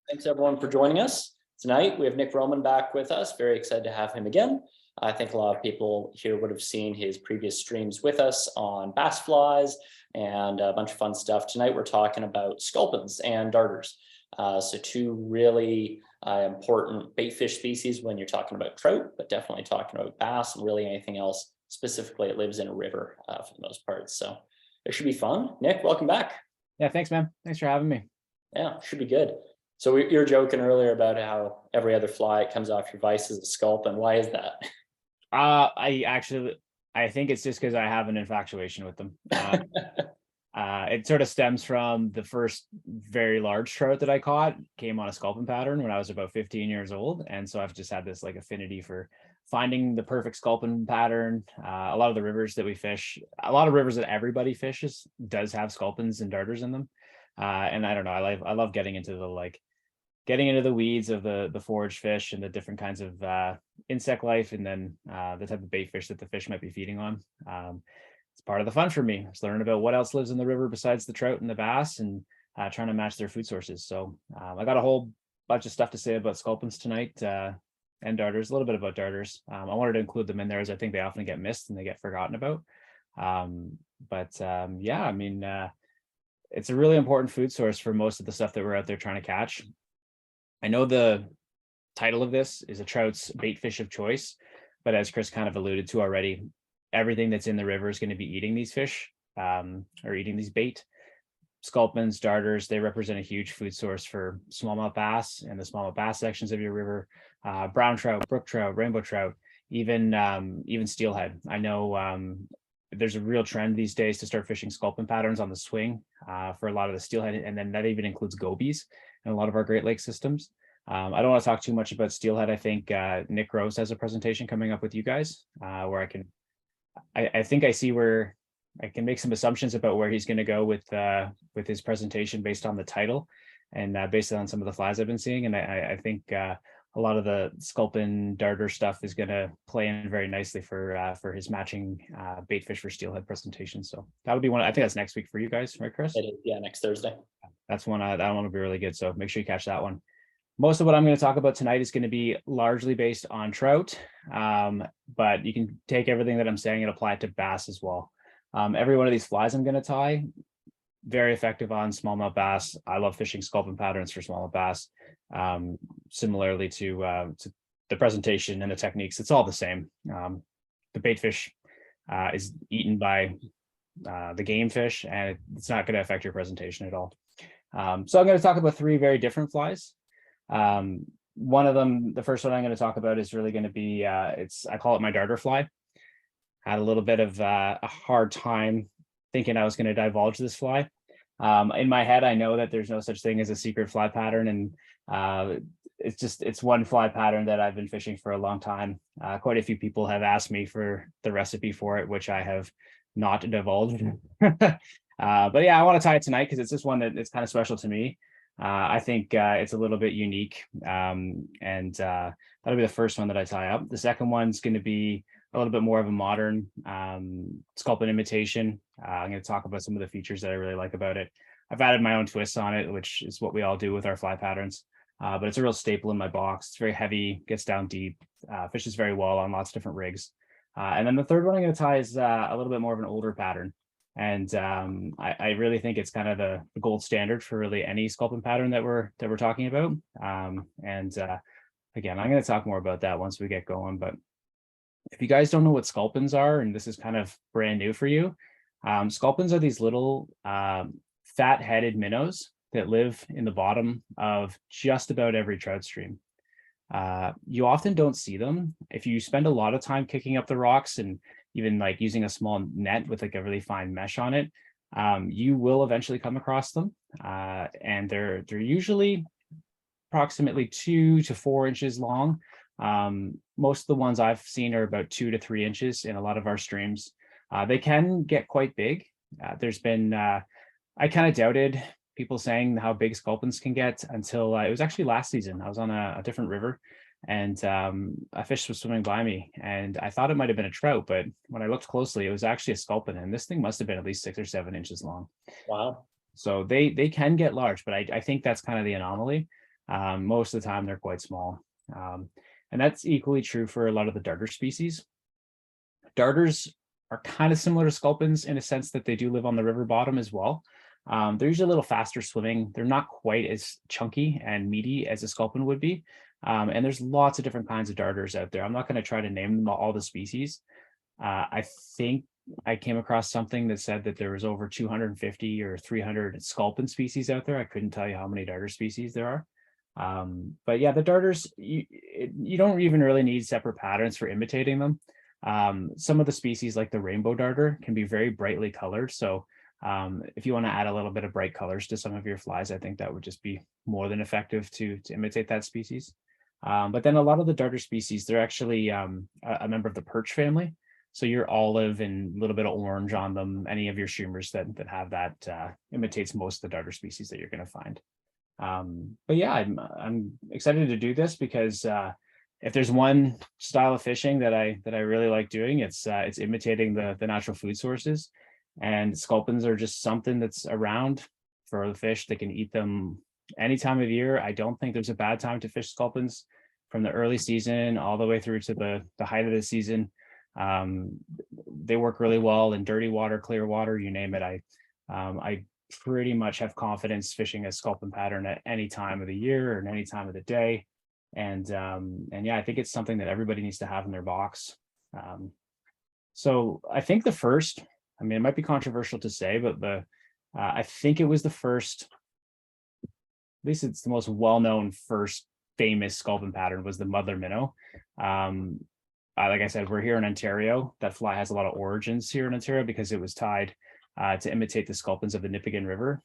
Thanks everyone for joining us. Tonight we have Nick Roman back with us. Very excited to have him again. I think a lot of people here would have seen his previous streams with us on bass flies and a bunch of fun stuff. Tonight we're talking about sculpins and darters. So two really important bait fish species when you're talking about trout, but definitely talking about bass and really anything else. Specifically, it lives in a river for the most part. So it should be fun. Nick, welcome back. Yeah, thanks, man. Thanks for having me. Yeah, should be good. So you were joking earlier about how every other fly that comes off your vise is a sculpin. Why is that? I think it's just because I have an infatuation with them. It sort of stems from the first very large trout that I caught came on a sculpin pattern when I was about 15 years old. And so I've just had this like affinity for finding the perfect sculpin pattern. A lot of the rivers that we fish, a lot of rivers that everybody fishes does have sculpins and darters in them. And I don't know, I love getting into the weeds of the forage fish and the different kinds of insect life, and then the type of bait fish that the fish might be feeding on. It's part of the fun for me. It's learning about what else lives in the river besides the trout and the bass, and trying to match their food sources. So I got a whole bunch of stuff to say about sculpins tonight and darters, a little bit about darters. I wanted to include them in there as I think they often get missed and they get forgotten about. Yeah, I mean, it's a really important food source for most of the stuff that we're out there trying to catch. I know the title of this is a trout's bait fish of choice, but as Chris kind of alluded to already, everything that's in the river is going to be eating these fish or eating these bait. Sculpins, darters, they represent a huge food source for smallmouth bass and the smallmouth bass sections of your river, brown trout, brook trout, rainbow trout, even steelhead. I know there's a real trend these days to start fishing sculpin patterns on the swing for a lot of the steelhead, and then that even includes gobies in a lot of our Great Lakes systems. I don't want to talk too much about steelhead. I think Nick Rose has a presentation coming up with you guys where I think I see where I can make some assumptions about where he's going to go with his presentation based on the title and based on some of the flies I've been seeing. And I think a lot of the sculpin darter stuff is going to play in very nicely for his matching bait fish for steelhead presentation. So that would be one. I think that's next week for you guys, right, Chris? It is, yeah, next Thursday. That's one. That one will be really good. So make sure you catch that one. Most of what I'm going to talk about tonight is going to be largely based on trout, but you can take everything that I'm saying and apply it to bass as well. Every one of these flies I'm going to tie, very effective on smallmouth bass. I love fishing sculpin patterns for smallmouth bass. Similarly to the presentation and the techniques, it's all the same. The bait fish is eaten by the game fish, and it's not going to affect your presentation at all. So I'm going to talk about three very different flies. One of them, the first one I'm going to talk about is really going to be, I call it my darter fly. Had a little bit of a hard time thinking I was going to divulge this fly. In my head, I know that there's no such thing as a secret fly pattern, and it's one fly pattern that I've been fishing for a long time. Quite a few people have asked me for the recipe for it, which I have not divulged. But yeah, I want to tie it tonight because it's just one that it's kind of special to me. I think it's a little bit unique, and that'll be the first one that I tie up. The second one's going to be a little bit more of a modern sculpin imitation. I'm going to talk about some of the features that I really like about it. I've added my own twists on it, which is what we all do with our fly patterns, but it's a real staple in my box. It's very heavy, gets down deep, fishes very well on lots of different rigs. And then the third one I'm going to tie is a little bit more of an older pattern. And I really think it's kind of the gold standard for really any sculpin pattern that we're talking about. Again, I'm going to talk more about that once we get going. But if you guys don't know what sculpins are, and this is kind of brand new for you, sculpins are these little fat-headed minnows that live in the bottom of just about every trout stream. You often don't see them. If you spend a lot of time kicking up the rocks and even like using a small net with like a really fine mesh on it, you will eventually come across them. And they're usually approximately 2 to 4 inches long. Most of the ones I've seen are about 2 to 3 inches in a lot of our streams. They can get quite big. There's been, I kind of doubted people saying how big sculpins can get until it was actually last season. I was on a different river, and a fish was swimming by me, and I thought it might have been a trout, but when I looked closely, it was actually a sculpin, and this thing must have been at least 6 or 7 inches long. Wow. So they can get large, but I think that's kind of the anomaly. Most of the time, they're quite small. And that's equally true for a lot of the darter species. Darters are kind of similar to sculpins in a sense that they do live on the river bottom as well. They're usually a little faster swimming. They're not quite as chunky and meaty as a sculpin would be. And there's lots of different kinds of darters out there. I'm not going to try to name them all the species. I think I came across something that said that there was over 250 or 300 sculpin species out there. I couldn't tell you how many darter species there are. But yeah, the darters, you don't even really need separate patterns for imitating them. Some of the species like the rainbow darter can be very brightly colored. So if you want to add a little bit of bright colors to some of your flies, I think that would just be more than effective to imitate that species. But then a lot of the darter species, they're actually a member of the perch family. So your olive and a little bit of orange on them, any of your streamers that have that imitates most of the darter species that you're going to find. But yeah, I'm excited to do this because if there's one style of fishing that I really like doing, it's imitating the natural food sources. And sculpins are just something that's around for the fish. They can eat them any time of year. I don't think there's a bad time to fish sculpins from the early season all the way through to the height of the season. They work really well in dirty water, clear water, you name it. I pretty much have confidence fishing a sculpin pattern at any time of the year or at any time of the day. And yeah, I think it's something that everybody needs to have in their box. So I think I mean, it might be controversial to say, but I think it was the first, at least it's the most well-known first famous sculpin pattern was the mother minnow. Like I said, we're here in Ontario. That fly has a lot of origins here in Ontario because it was tied to imitate the sculpins of the Nipigon River,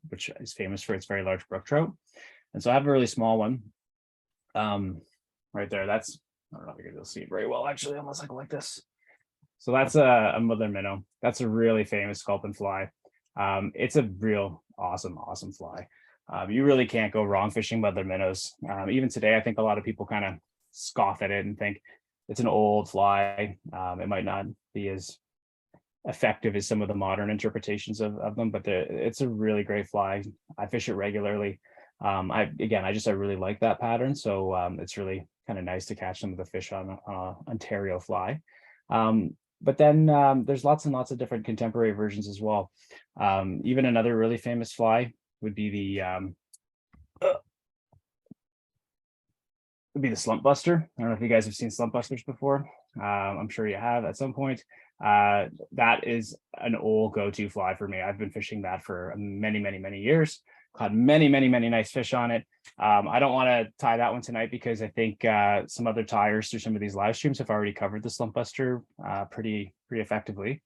which is famous for its very large brook trout. And so I have a really small one right there. That's, I don't know if you'll see it very well, actually, unless I go like this. So that's a mother minnow. That's a really famous sculpin fly. It's a real awesome fly. You really can't go wrong fishing mother minnows. Even today, I think a lot of people kind of scoff at it and think it's an old fly. It might not be as effective as some of the modern interpretations of them, but it's a really great fly. I fish it regularly. I really like that pattern. So it's really kind of nice to catch some of the fish on Ontario fly. But then there's lots and lots of different contemporary versions as well. Even another really famous fly would be the slump buster. I don't know if you guys have seen slump busters before. I'm sure you have at some point. That is an old go-to fly for me. I've been fishing that for many years. Caught many nice fish on it. I don't want to tie that one tonight because I think some other tiers through some of these live streams have already covered the slump buster pretty effectively.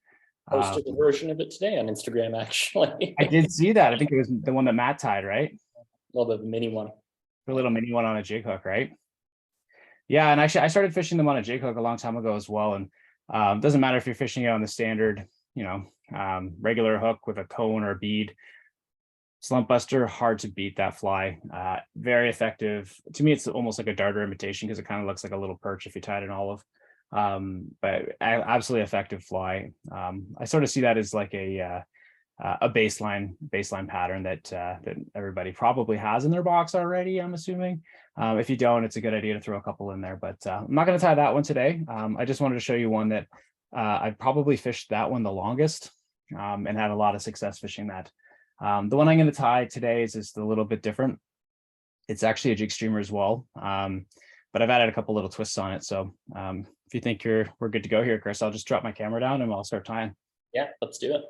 Posted a version of it today on Instagram, actually. I did see that. I think it was the one that Matt tied, right? A little bit of a mini one. The little mini one on a jig hook, right? Yeah, and actually I started fishing them on a jig hook a long time ago as well. And it doesn't matter if you're fishing it on the standard, regular hook with a cone or a bead. Slump buster, hard to beat that fly. Very effective. To me, it's almost like a darter imitation because it kind of looks like a little perch if you tied an olive. But absolutely effective fly. I sort of see that as like a baseline pattern that everybody probably has in their box already, I'm assuming. If you don't, it's a good idea to throw a couple in there, but I'm not going to tie that one today. I just wanted to show you one that I've probably fished that one the longest and had a lot of success fishing that. The one I'm going to tie today is just a little bit different. It's actually a jig streamer as well, but I've added a couple little twists on it. So if you think we're good to go here, Chris, I'll just drop my camera down and I'll start tying. Yeah, let's do it.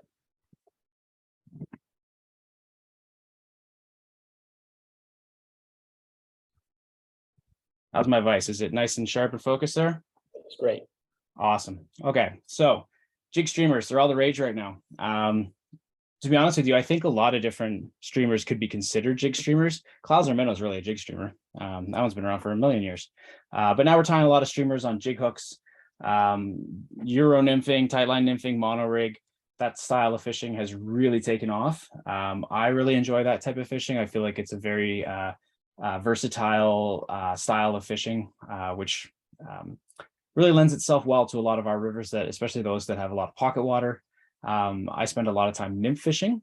How's my vise? Is it nice and sharp and focused there? It's great. Awesome. Okay, so jig streamers, they're all the rage right now. To be honest with you, I think a lot of different streamers could be considered jig streamers. Clouser minnow is really a jig streamer. That one's been around for a million years. But now we're tying a lot of streamers on jig hooks, Euro nymphing, tightline nymphing, mono rig. That style of fishing has really taken off. I really enjoy that type of fishing. I feel like it's a very versatile style of fishing, which really lends itself well to a lot of our rivers, that especially those that have a lot of pocket water. I spend a lot of time nymph fishing.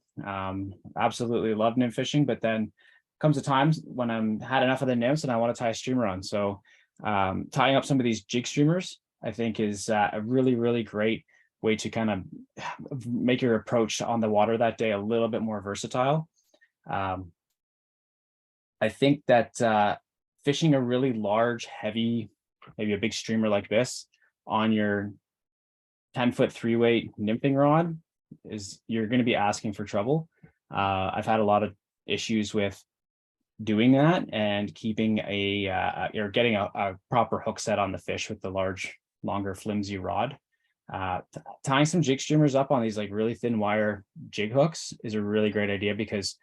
Absolutely love nymph fishing, but then a comes a time when I'm had enough of the nymphs and I want to tie a streamer on. So tying up some of these jig streamers, I think, is a really, really great way to kind of make your approach on the water that day a little bit more versatile. I think that fishing a really large, heavy, maybe a big streamer like this on your 10-foot 3-weight nymphing rod is you're going to be asking for trouble. I've had a lot of issues with doing that and keeping or getting a proper hook set on the fish with the large, longer, flimsy rod. Tying some jig streamers up on these like really thin wire jig hooks is a really great idea, because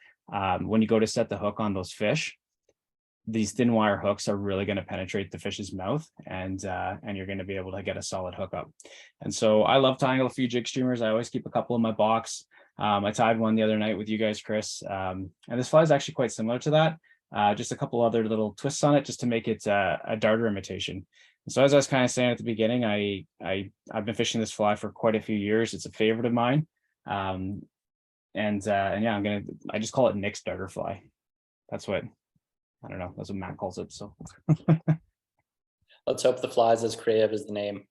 when you go to set the hook on those fish, these thin wire hooks are really going to penetrate the fish's mouth, and you're going to be able to get a solid hookup. And so I love tying a few jig streamers. I always keep a couple in my box. I tied one the other night with you guys, Chris, and this fly is actually quite similar to that. Just a couple other little twists on it just to make it a darter imitation. So as I was kind of saying at the beginning, I've been fishing this fly for quite a few years. It's a favorite of mine, and yeah, I just call it Nick's darter fly. That's what, I don't know, that's what Matt calls it. So let's hope the fly's as creative as the name.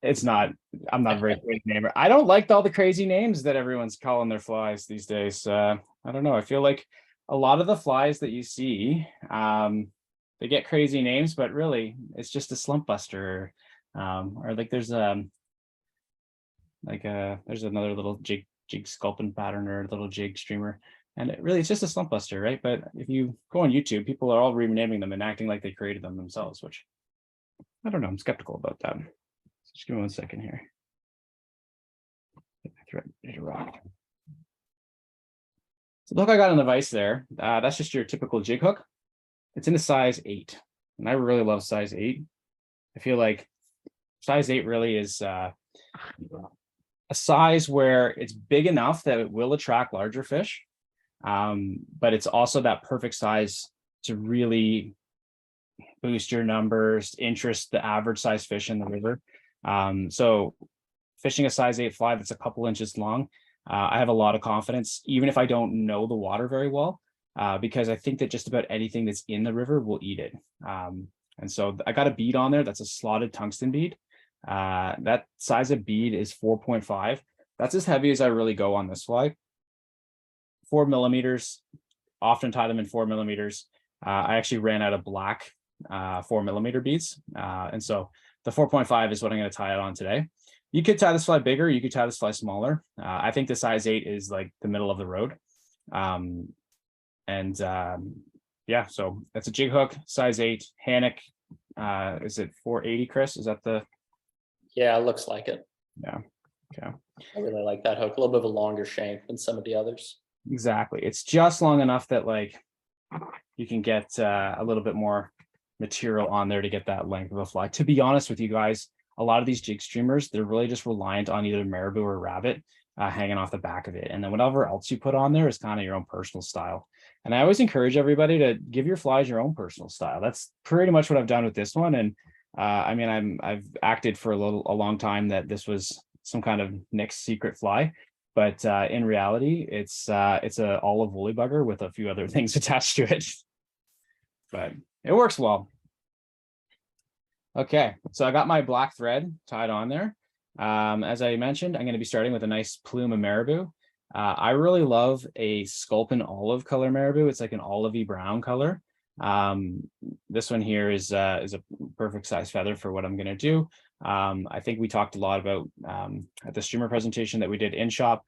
It's not. I'm not a very great namer. I don't like all the crazy names that everyone's calling their flies these days. I don't know. I feel like a lot of the flies that you see, they get crazy names, but really it's just a slump buster, or like there's another little jig sculpin pattern or little jig streamer, and it's just a slump buster, right? But if you go on YouTube, people are all renaming them and acting like they created them themselves, which I don't know. I'm skeptical about that. Just give me 1 second here. Ready to rock. So the hook I got on the vise there, that's just your typical jig hook. It's in a size 8, and I really love size 8. I feel like size 8 really is a size where it's big enough that it will attract larger fish, but it's also that perfect size to really boost your numbers, interest the average size fish in the river. So fishing a size 8 fly that's a couple inches long, I have a lot of confidence, even if I don't know the water very well, because I think that just about anything that's in the river will eat it. And so I got a bead on there that's a slotted tungsten bead. That size of bead is 4.5. That's as heavy as I really go on this fly. 4 millimeters, often tie them in 4 millimeters. I actually ran out of black 4 millimeter beads. And so the 4.5 is what I'm going to tie it on today. You could tie this fly bigger. You could tie this fly smaller. I think the size 8 is like the middle of the road. Yeah, so that's a jig hook, size 8, Hannock. Is it 480, Chris? Is that the? Yeah, it looks like it. Yeah, okay. I really like that hook. A little bit of a longer shank than some of the others. Exactly. It's just long enough that like you can get a little bit more material on there to get that length of a fly. To be honest with you guys, a lot of these jig streamers, they're really just reliant on either marabou or rabbit hanging off the back of it. And then whatever else you put on there is kind of your own personal style. And I always encourage everybody to give your flies your own personal style. That's pretty much what I've done with this one. And I mean, I've acted for a long time that this was some kind of Nick's secret fly, but in reality, it's a olive woolly bugger with a few other things attached to it. But it works well. Okay, so I got my black thread tied on there. As I mentioned, I'm going to be starting with a nice plume of marabou. I really love a Sculpin olive color marabou. It's like an olivey brown color. This one here is a perfect size feather for what I'm going to do. I think we talked a lot about at the streamer presentation that we did in shop,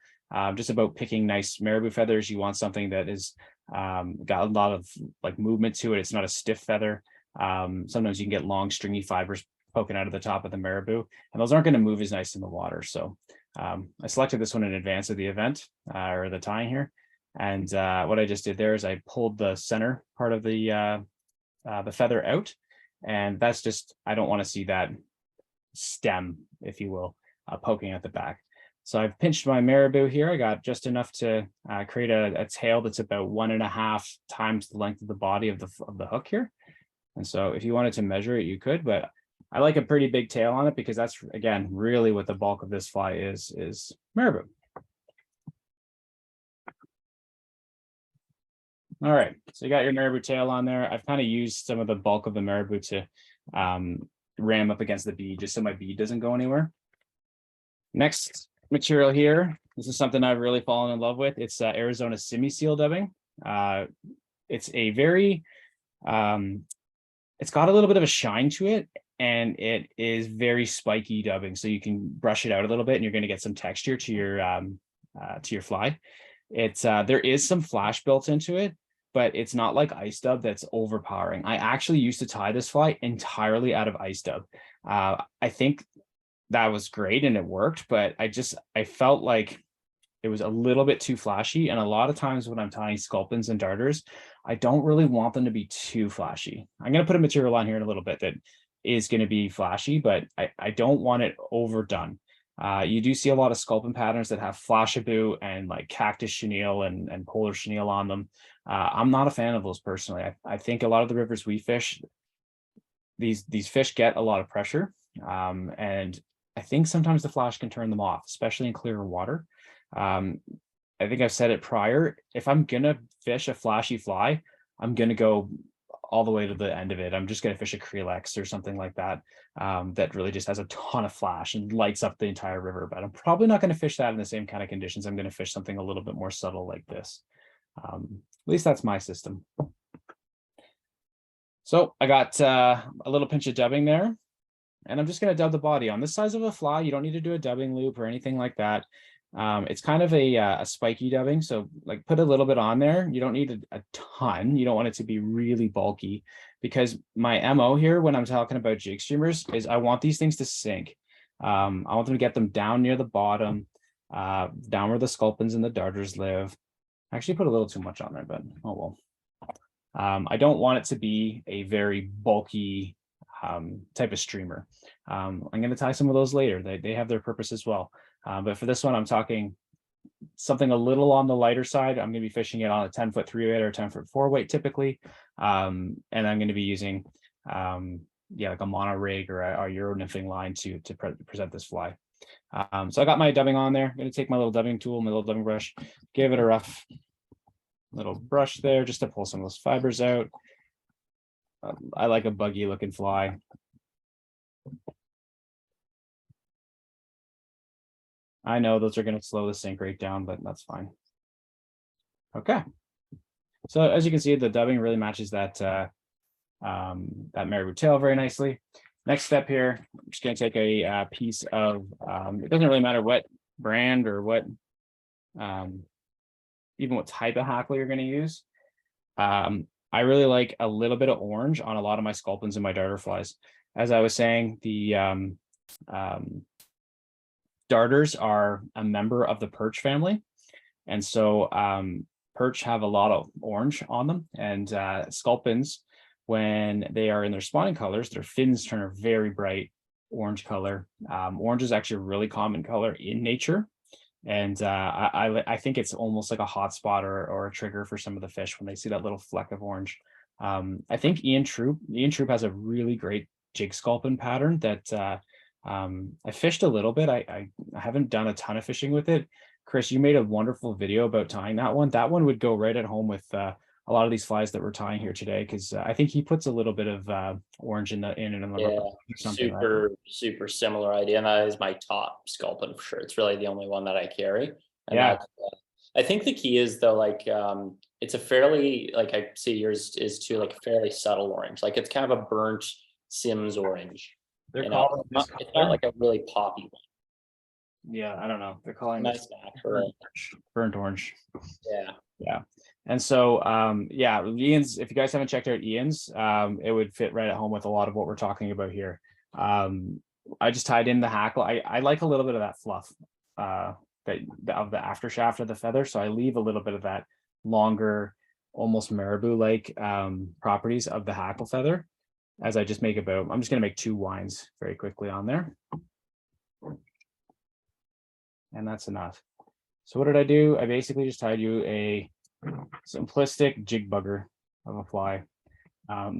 just about picking nice marabou feathers. You want something that is got a lot of like movement to it. It's not a stiff feather. Sometimes you can get long stringy fibers poking out of the top of the marabou, and those aren't going to move as nice in the water. So I selected this one in advance of the event or the tying here. And what I just did there is I pulled the center part of the feather out, and that's just, I don't want to see that stem, if you will, poking at the back. So I've pinched my marabou here. I got just enough to create a tail that's about 1.5 times the length of the body of the hook here. And so if you wanted to measure it, you could, but I like a pretty big tail on it because that's, again, really what the bulk of this fly is marabou. All right, so you got your marabou tail on there. I've kind of used some of the bulk of the marabou to ram up against the bead just so my bead doesn't go anywhere. Next material here, this is something I've really fallen in love with. It's Arizona semi-seal dubbing. It's a very, it's got a little bit of a shine to it, and it is very spiky dubbing. So you can brush it out a little bit and you're going to get some texture to your fly. It's there is some flash built into it, but it's not like ice dub that's overpowering. I actually used to tie this fly entirely out of ice dub. I think that was great and it worked, but I felt like it was a little bit too flashy. And a lot of times when I'm tying sculpins and darters, I don't really want them to be too flashy. I'm going to put a material on here in a little bit that is going to be flashy, but I don't want it overdone. You do see a lot of sculpin patterns that have flashaboo and like cactus chenille and polar chenille on them. I'm not a fan of those personally. I think a lot of the rivers we fish, these fish get a lot of pressure. And I think sometimes the flash can turn them off, especially in clearer water. I think I've said it prior. If I'm going to fish a flashy fly, I'm going to go all the way to the end of it. I'm just going to fish a Creelex or something like that, that really just has a ton of flash and lights up the entire river. But I'm probably not going to fish that in the same kind of conditions. I'm going to fish something a little bit more subtle like this. At least that's my system. So I got a little pinch of dubbing there, and I'm just going to dub the body. On this size of a fly, you don't need to do a dubbing loop or anything like that. It's kind of a spiky dubbing, so like put a little bit on there. You don't need a ton. You don't want it to be really bulky, because my MO here when I'm talking about jig streamers is I want these things to sink. I want them to get them down near the bottom, down where the sculpins and the darters live. I actually put a little too much on there, but oh well. I don't want it to be a very bulky type of streamer. I'm going to tie some of those later. They have their purpose as well. But for this one, I'm talking something a little on the lighter side. I'm going to be fishing it on a 10-foot 3-weight or a 10-foot 4-weight typically. And I'm going to be using like a mono rig or a Euro nymphing line to present this fly. So I got my dubbing on there. I'm going to take my little dubbing tool, my little dubbing brush, give it a rough little brush there just to pull some of those fibers out. I like a buggy looking fly. I know those are going to slow the sink rate down, but that's fine. Okay. So as you can see, the dubbing really matches that marabou tail very nicely. Next step here, I'm just going to take a piece of, it doesn't really matter what brand or what, even what type of hackle you're going to use. I really like a little bit of orange on a lot of my sculpins and my darter flies. As I was saying, the darters are a member of the perch family. And so perch have a lot of orange on them, and sculpins, when they are in their spawning colors, their fins turn a very bright orange color. Orange is actually a really common color in nature. And I think it's almost like a hotspot or a trigger for some of the fish when they see that little fleck of orange. I think Ian Troop has a really great jig sculpin pattern that I fished a little bit. I haven't done a ton of fishing with it. Chris, you made a wonderful video about tying that one. That one would go right at home with a lot of these flies that we're tying here today, because I think he puts a little bit of orange in the Yeah, super similar idea, and that is my top sculpin for sure. It's really the only one that I carry. And yeah, I think the key is though, like it's a fairly, like I see yours is too, like a fairly subtle orange. Like it's kind of a burnt Sims orange. they're calling it's not like a really poppy one. Yeah, I don't know. They're calling Nice natural burnt orange. Yeah. And so yeah, Ian's, if you guys haven't checked out Ian's, it would fit right at home with a lot of what we're talking about here. I just tied in the hackle. I like a little bit of that fluff of the after shaft of the feather, so I leave a little bit of that longer, almost marabou like properties of the hackle feather as I just make about, I'm just going to make 2 winds very quickly on there. And that's enough. So what did I do? I basically just tied you a simplistic jig bugger of a fly. Now,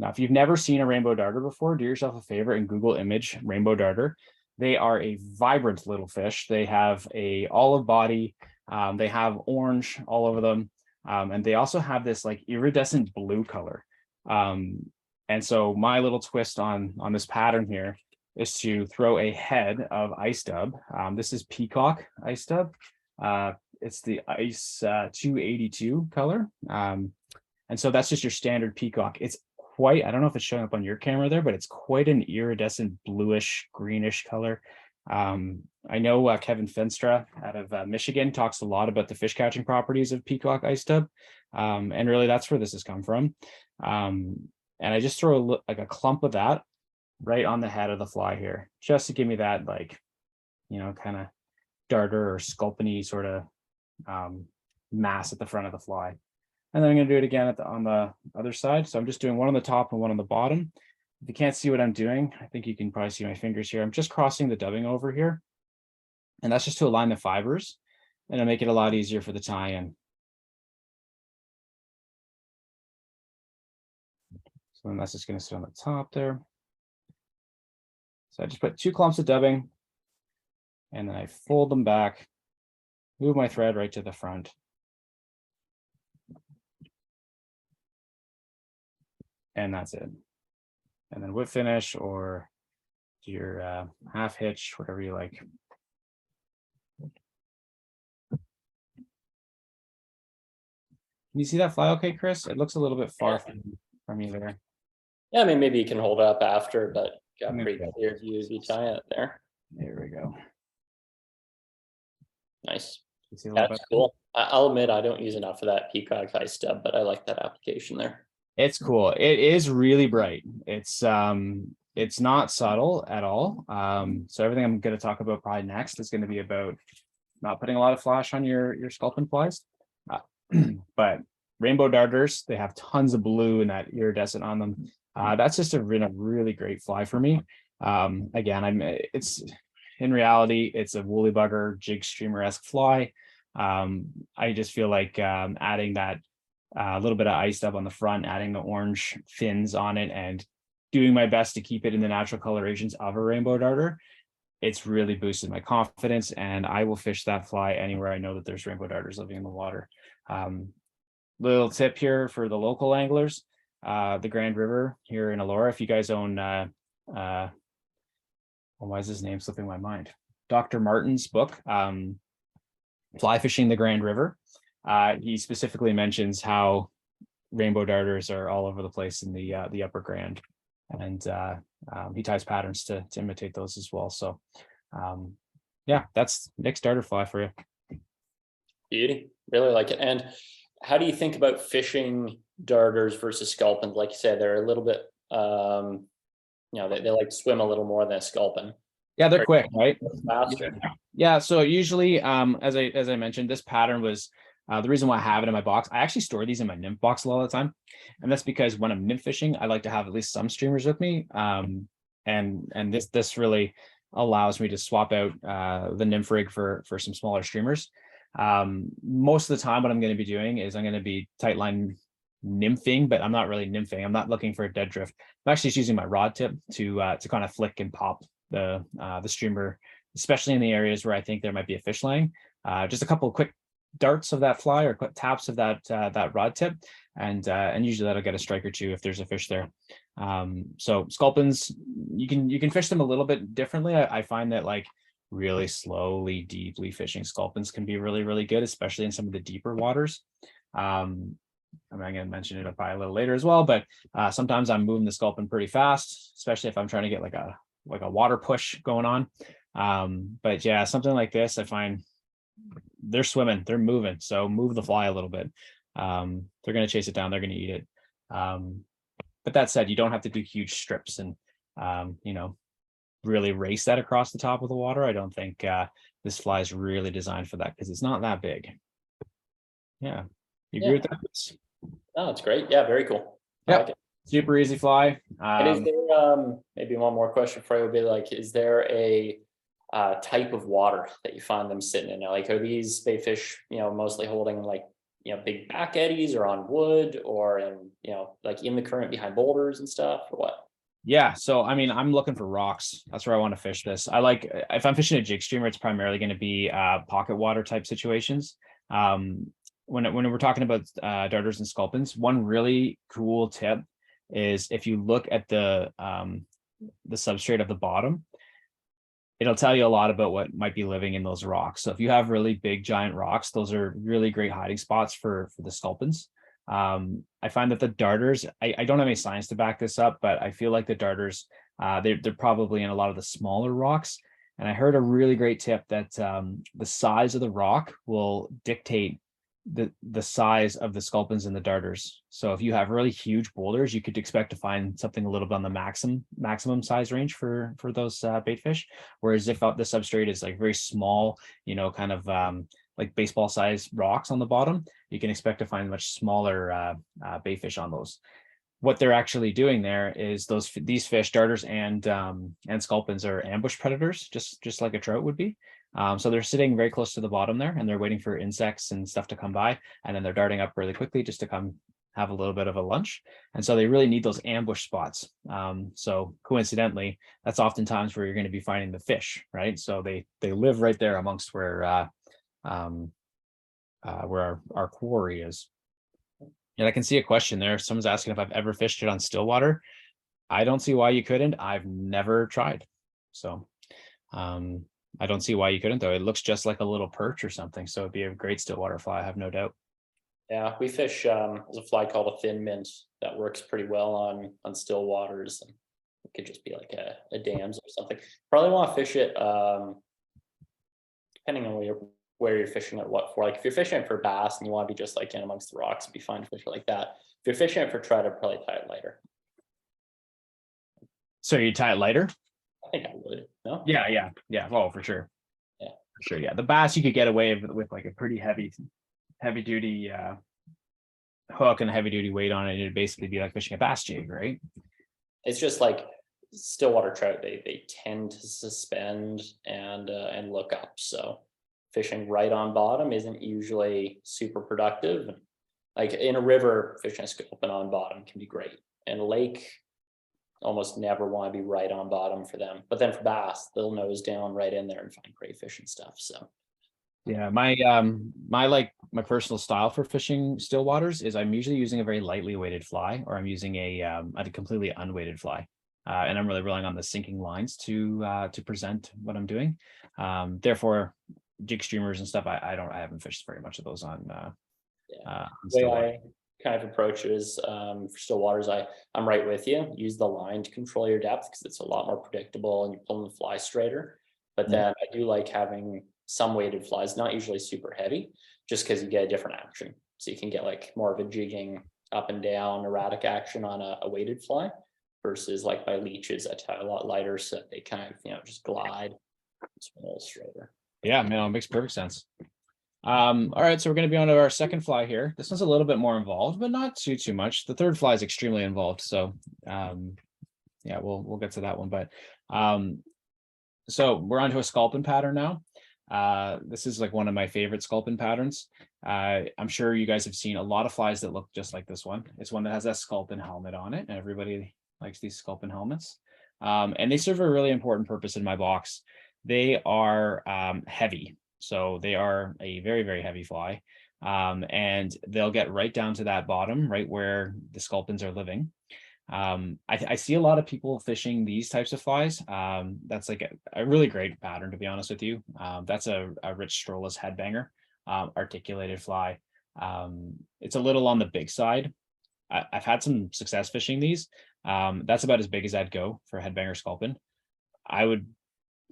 if you've never seen a rainbow darter before, do yourself a favor and Google image rainbow darter. They are a vibrant little fish. They have a olive body. They have orange all over them. And they also have this like iridescent blue color. And so my little twist on this pattern here is to throw a head of ice dub. This is peacock ice dub. It's the ice 282 color. And so that's just your standard peacock. It's quite, I don't know if it's showing up on your camera there, but it's quite an iridescent bluish, greenish color. I know Kevin Finstra out of Michigan talks a lot about the fish catching properties of peacock ice dub. And really that's where this has come from. And I just throw like a clump of that right on the head of the fly here, just to give me that like, you know, kind of darter or sculpin-y sort of mass at the front of the fly. And then I'm going to do it again on the other side. So I'm just doing one on the top and one on the bottom. If you can't see what I'm doing, I think you can probably see my fingers here. I'm just crossing the dubbing over here. And that's just to align the fibers and it'll make it a lot easier for the tie-in. So then that's just going to sit on the top there. So I just put 2 clumps of dubbing and then I fold them back, move my thread right to the front. And that's it. And then whip finish or do your half hitch, whatever you like. Can you see that fly okay, Chris? It looks a little bit far from you there. Yeah, I mean, maybe you can hold it up after, but got pretty clear view as you tie it there. There we go. Nice. That's cool. I'll admit I don't use enough of that peacock ice dub, but I like that application there. It's cool. It is really bright. It's not subtle at all. So everything I'm going to talk about probably next is going to be about not putting a lot of flash on your sculpin flies. But rainbow darters, they have tons of blue and that iridescent on them. That's just been a really great fly for me. Again, it's in reality, it's a woolly bugger jig streamer-esque fly. I just feel like adding that a little bit of ice dub on the front, adding the orange fins on it, and doing my best to keep it in the natural colorations of a rainbow darter. It's really boosted my confidence, and I will fish that fly anywhere I know that there's rainbow darters living in the water. Little tip here for the local anglers, the Grand River here in Elora. If you guys own, why is his name slipping my mind? Dr. Martin's book, Fly Fishing the Grand River. He specifically mentions how rainbow darters are all over the place in the upper Grand, and he ties patterns to imitate those as well. So yeah, that's Nick's darter fly for you. Beauty, really like it. And how do you think about fishing darters versus sculpins? Like you said, they're a little bit, you know, they like to swim a little more than a sculpin. Yeah, they're quick, right? Faster. Yeah. So usually, as I mentioned, this pattern was the reason why I have it in my box. I actually store these in my nymph box a lot of the time, and that's because when I'm nymph fishing, I like to have at least some streamers with me. And this really allows me to swap out the nymph rig for some smaller streamers. Most of the time, what I'm going to be doing is I'm going to be tight line nymphing, but I'm not really nymphing. I'm not looking for a dead drift. I'm actually just using my rod tip to kind of flick and pop the streamer, especially in the areas where I think there might be a fish laying. Just a couple of quick darts of that fly or quick taps of that rod tip, and usually that'll get a strike or two if there's a fish there. So sculpins, you can fish them a little bit differently. I find that like really slowly, deeply fishing sculpins can be really, really good, especially in some of the deeper waters. I'm going to mention it probably a little later as well, but sometimes I'm moving the sculpin pretty fast, especially if I'm trying to get like a water push going on. But yeah, something like this, I find they're swimming, they're moving. So move the fly a little bit. They're going to chase it down. They're going to eat it. But that said, you don't have to do huge strips and, really race that across the top of the water. I don't think this fly is really designed for that because it's not that big. Yeah. You agree with that? Oh, it's great. Yeah, very cool. Yeah, like super easy fly. And is there maybe one more question for you would be like, is there a type of water that you find them sitting in? Like, are these bait fish, mostly holding like, big back eddies or on wood or in, like in the current behind boulders and stuff, or what? Yeah, so I mean, I'm looking for rocks. That's where I want to fish this. I like, if I'm fishing a jig streamer, it's primarily going to be pocket water type situations. when we're talking about darters and sculpins, one really cool tip is if you look at the substrate of the bottom, it'll tell you a lot about what might be living in those rocks. So if you have really big giant rocks, those are really great hiding spots for the sculpins. I find that the darters, I don't have any science to back this up, but I feel like the darters, they're probably in a lot of the smaller rocks. And I heard a really great tip that the size of the rock will dictate the size of the sculpins and the darters. So if you have really huge boulders, you could expect to find something a little bit on the maximum size range for those bait fish. Whereas if the substrate is like very small, kind of like baseball size rocks on the bottom, you can expect to find much smaller bait fish on those. What they're actually doing there is these fish, darters and sculpins, are ambush predators, just like a trout would be. So they're sitting very close to the bottom there, and they're waiting for insects and stuff to come by, and then they're darting up really quickly just to come have a little bit of a lunch. And so they really need those ambush spots. So coincidentally, that's oftentimes where you're going to be finding the fish, right? So they live right there amongst where our quarry is. And I can see a question there. Someone's asking if I've ever fished it on still water. I don't see why you couldn't. I've never tried. So I don't see why you couldn't, though. It looks just like a little perch or something. So it'd be a great stillwater fly, I have no doubt. Yeah, we fish, there's a fly called a thin mint that works pretty well on still waters. And it could just be like a dams or something. Probably want to fish it depending on where you're fishing it, what for. Like if you're fishing it for bass and you want to be just like in amongst the rocks, it'd be fine to fish it like that. If you're fishing it for trout, I'd probably tie it lighter. So you tie it lighter? I think I would. No? Yeah. Oh, for sure. Yeah. For sure. Yeah. The bass you could get away with like a pretty heavy duty hook and a heavy duty weight on it. It'd basically be like fishing a bass jig, right? It's just like stillwater trout, they tend to suspend and look up. So fishing right on bottom isn't usually super productive. Like in a river, fishing a sculpin on bottom can be great. In a lake, almost never want to be right on bottom for them. But then for bass, they'll nose down right in there and find great fish and stuff. So yeah, my personal style for fishing still waters is I'm usually using a very lightly weighted fly, or I'm using a completely unweighted fly. And I'm really relying on the sinking lines to present what I'm doing. Therefore, jig streamers and stuff, I haven't fished very much of those on the way I kind of approach it is for still waters, I'm right with you. Use the line to control your depth because it's a lot more predictable and you're pulling the fly straighter. But then I do like having some weighted flies, not usually super heavy, just because you get a different action. So you can get like more of a jigging up and down erratic action on a weighted fly versus like my leeches I tie a lot lighter, so they kind of just glide. It's a little straighter. Yeah, man, it makes perfect sense. All right, so we're going to be on to our second fly here. This one's a little bit more involved, but not too much. The third fly is extremely involved, so yeah, we'll get to that one. But so we're onto a sculpin pattern now. This is like one of my favorite sculpin patterns. I'm sure you guys have seen a lot of flies that look just like this one. It's one that has that sculpin helmet on it, and everybody likes these sculpin helmets. And they serve a really important purpose in my box. They are heavy. So they are a very, very heavy fly. And they'll get right down to that bottom, right where the sculpins are living. I see a lot of people fishing these types of flies. That's like a really great pattern, to be honest with you. That's a Rich Strola's headbanger, articulated fly. It's a little on the big side. I've had some success fishing these. That's about as big as I'd go for a headbanger sculpin. I would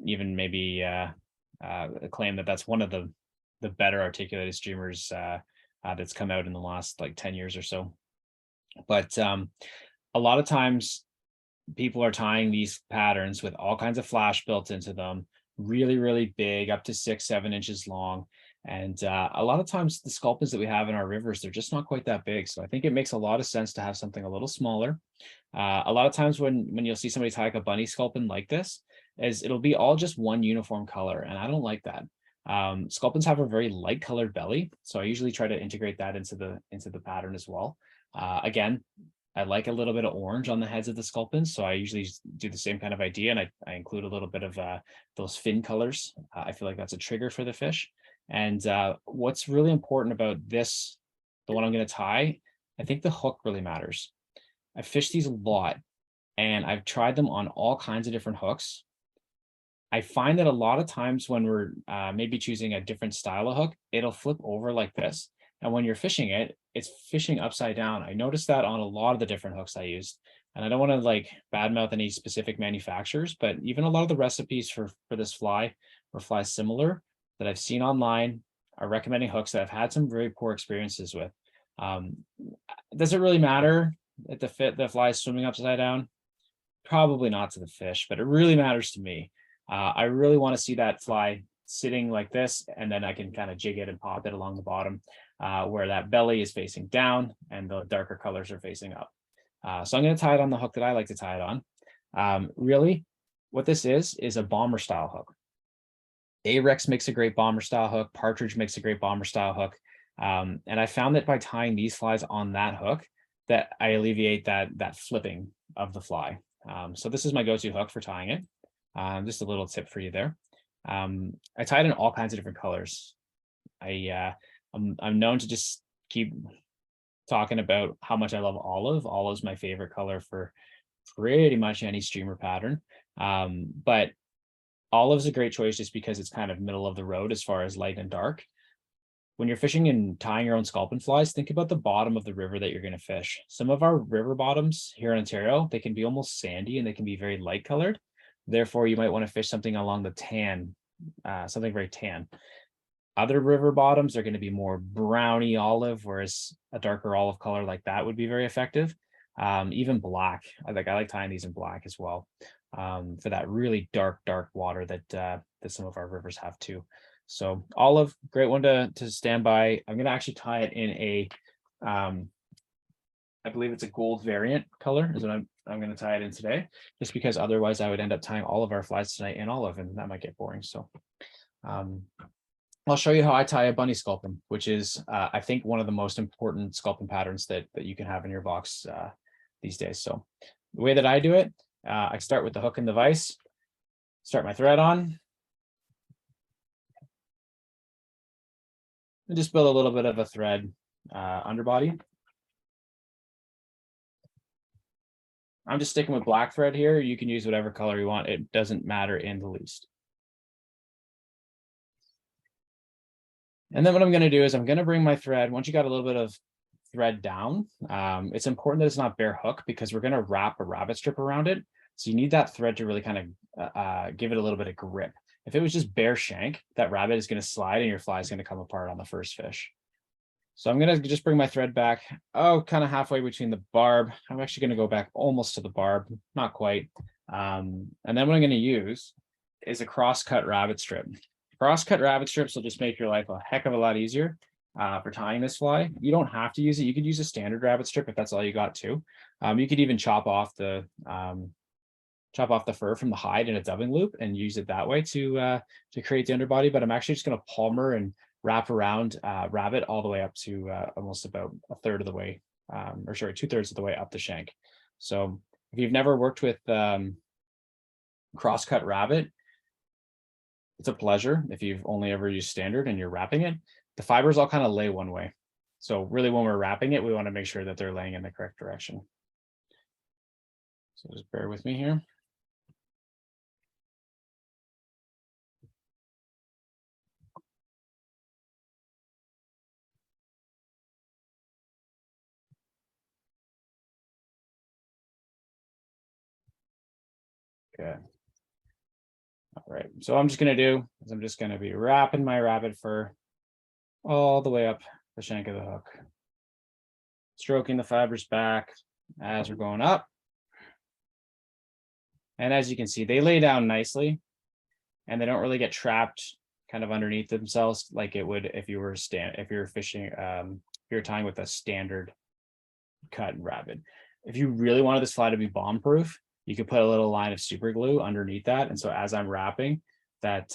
even maybe claim that that's one of the better articulated streamers that's come out in the last like 10 years or so. But a lot of times people are tying these patterns with all kinds of flash built into them, really, really big, up to 6-7 inches long. And a lot of times the sculpins that we have in our rivers, they're just not quite that big. So I think it makes a lot of sense to have something a little smaller. A lot of times when you'll see somebody tie like a bunny sculpin like this, is it'll be all just one uniform color. And I don't like that. Sculpins have a very light colored belly. So I usually try to integrate that into the pattern as well. Again, I like a little bit of orange on the heads of the sculpins. So I usually do the same kind of idea. And I include a little bit of those fin colors. I feel like that's a trigger for the fish. And what's really important about this, the one I'm going to tie, I think the hook really matters. I fish these a lot and I've tried them on all kinds of different hooks. I find that a lot of times when we're maybe choosing a different style of hook, it'll flip over like this. And when you're fishing it, it's fishing upside down. I noticed that on a lot of the different hooks I used. And I don't want to like badmouth any specific manufacturers, but even a lot of the recipes for this fly or flies similar that I've seen online are recommending hooks that I've had some very poor experiences with. Does it really matter if the fly is swimming upside down? Probably not to the fish, but it really matters to me. I really want to see that fly sitting like this, and then I can kind of jig it and pop it along the bottom where that belly is facing down and the darker colors are facing up. So I'm going to tie it on the hook that I like to tie it on. Really, what this is a bomber style hook. Arex makes a great bomber style hook. Partridge makes a great bomber style hook. And I found that by tying these flies on that hook, that I alleviate that flipping of the fly. So this is my go-to hook for tying it. Just a little tip for you there. I tie it in all kinds of different colors. I'm known to just keep talking about how much I love olive. Olive is my favorite color for pretty much any streamer pattern. But olive is a great choice just because it's kind of middle of the road as far as light and dark. When you're fishing and tying your own sculpin flies, think about the bottom of the river that you're going to fish. Some of our river bottoms here in Ontario, they can be almost sandy and they can be very light colored. Therefore, you might want to fish something along the tan, something very tan. Other river bottoms are going to be more browny olive, whereas a darker olive color like that would be very effective. Even black, I like tying these in black as well, for that really dark water that some of our rivers have too. So olive, great one to stand by. I'm going to actually tie it in a, I believe it's a gold variant color is what I'm going to tie it in today, just because otherwise I would end up tying all of our flies tonight in olive and that might get boring. So I'll show you how I tie a bunny sculpin, which is I think one of the most important sculpin patterns that you can have in your box these days. So the way that I do it, I start with the hook and the vise, start my thread on, and just build a little bit of a thread underbody. I'm just sticking with black thread here. You can use whatever color you want. It doesn't matter in the least. And then what I'm going to do is I'm going to bring my thread. Once you got a little bit of thread down, it's important that it's not bare hook because we're going to wrap a rabbit strip around it. So you need that thread to really kind of give it a little bit of grip. If it was just bare shank, that rabbit is going to slide and your fly is going to come apart on the first fish. So I'm going to just bring my thread back, kind of halfway between the barb. I'm actually going to go back almost to the barb, not quite. And then what I'm going to use is a cross-cut rabbit strip. Cross-cut rabbit strips will just make your life a heck of a lot easier for tying this fly. You don't have to use it. You could use a standard rabbit strip if that's all you got too. You could even chop off the fur from the hide in a dubbing loop and use it that way to create the underbody. But I'm actually just going to palmer and wrap around rabbit all the way up to almost about a third of the way, or sorry, 2/3 of the way up the shank. So if you've never worked with cross-cut rabbit, it's a pleasure. If you've only ever used standard and you're wrapping it, the fibers all kind of lay one way. So really when we're wrapping it, we want to make sure that they're laying in the correct direction. So just bear with me here. Okay. All right, so I'm just going to do is I'm just going to be wrapping my rabbit fur all the way up the shank of the hook, stroking the fibers back as we're going up. And as you can see, they lay down nicely and they don't really get trapped kind of underneath themselves like it would if you were fishing, if you're tying with a standard cut rabbit. If you really wanted this fly to be bomb proof, you could put a little line of super glue underneath that. And so as I'm wrapping, that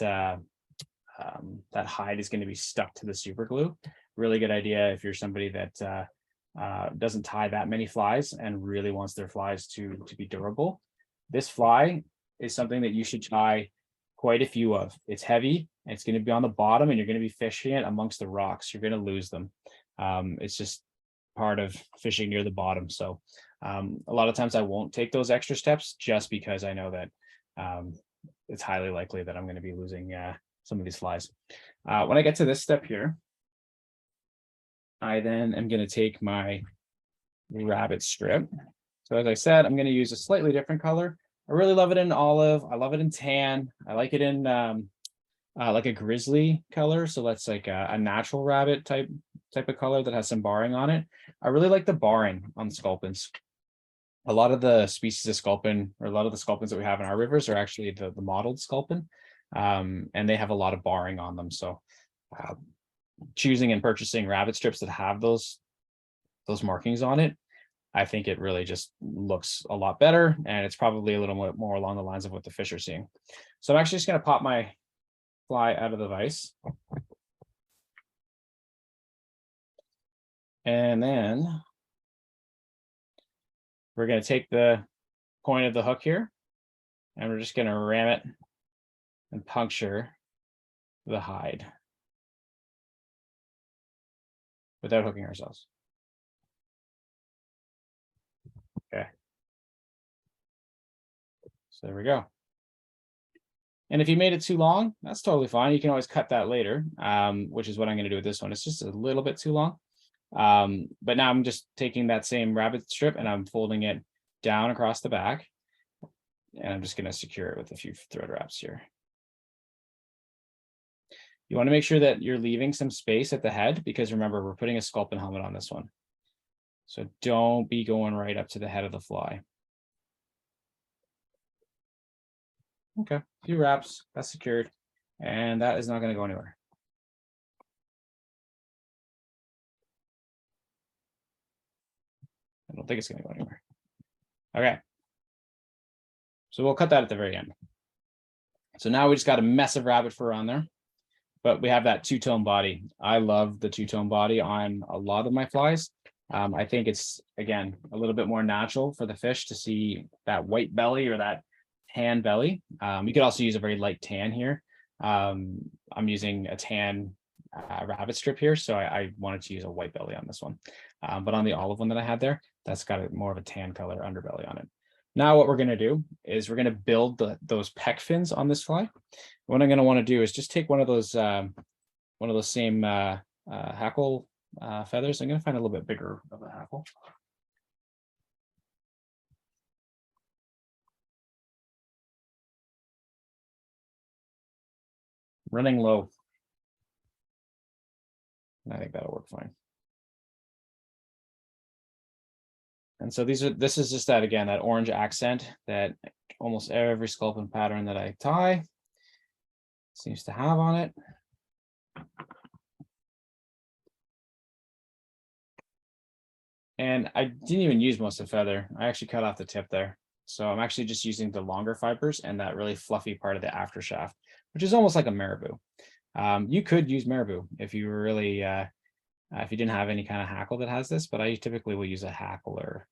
hide is going to be stuck to the super glue. Really good idea if you're somebody that doesn't tie that many flies and really wants their flies to be durable. This fly is something that you should tie quite a few of. It's heavy, and it's going to be on the bottom, and you're going to be fishing it amongst the rocks. You're going to lose them. It's just part of fishing near the bottom. So a lot of times I won't take those extra steps just because I know that it's highly likely that I'm going to be losing some of these flies. When I get to this step here, I then am going to take my rabbit strip. So as I said, I'm going to use a slightly different color. I really love it in olive. I love it in tan. I like it in like a grizzly color. So that's like a natural rabbit type of color that has some barring on it. I really like the barring on the sculpins. A lot of the species of sculpin, or a lot of the sculpins that we have in our rivers, are actually the mottled sculpin, and they have a lot of barring on them. So choosing and purchasing rabbit strips that have those markings on it, I think it really just looks a lot better, and it's probably a little more along the lines of what the fish are seeing. So I'm actually just going to pop my fly out of the vise. And then we're going to take the point of the hook here, and we're just going to ram it and puncture the hide without hooking ourselves. Okay. So there we go. And if you made it too long, that's totally fine. You can always cut that later, which is what I'm going to do with this one. It's just a little bit too long. But now I'm just taking that same rabbit strip and I'm folding it down across the back. And I'm just going to secure it with a few thread wraps here. You want to make sure that you're leaving some space at the head, because remember, we're putting a sculpin helmet on this one. So don't be going right up to the head of the fly. Okay, a few wraps, that's secured, and that is not going to go anywhere. I don't think it's going to go anywhere. Okay, so we'll cut that at the very end. So now we just got a mess of rabbit fur on there, but we have that two-tone body. I love the two-tone body on a lot of my flies. I think it's, again, a little bit more natural for the fish to see that white belly or that tan belly. You could also use a very light tan here. I'm using a tan rabbit strip here, so I wanted to use a white belly on this one. But on the olive one that I had there, that's got more of a tan color underbelly on it. Now what we're going to do is we're going to build those pec fins on this fly. What I'm going to want to do is just take one of those same hackle feathers. I'm going to find a little bit bigger of a hackle. Running low. I think that'll work fine. And so this is just that, again, that orange accent that almost every sculpin pattern that I tie seems to have on it. And I didn't even use most of the feather. I actually cut off the tip there. So I'm actually just using the longer fibers and that really fluffy part of the after shaft, which is almost like a marabou. You could use marabou if you were really, if you didn't have any kind of hackle that has this, but I typically will use a hackle, or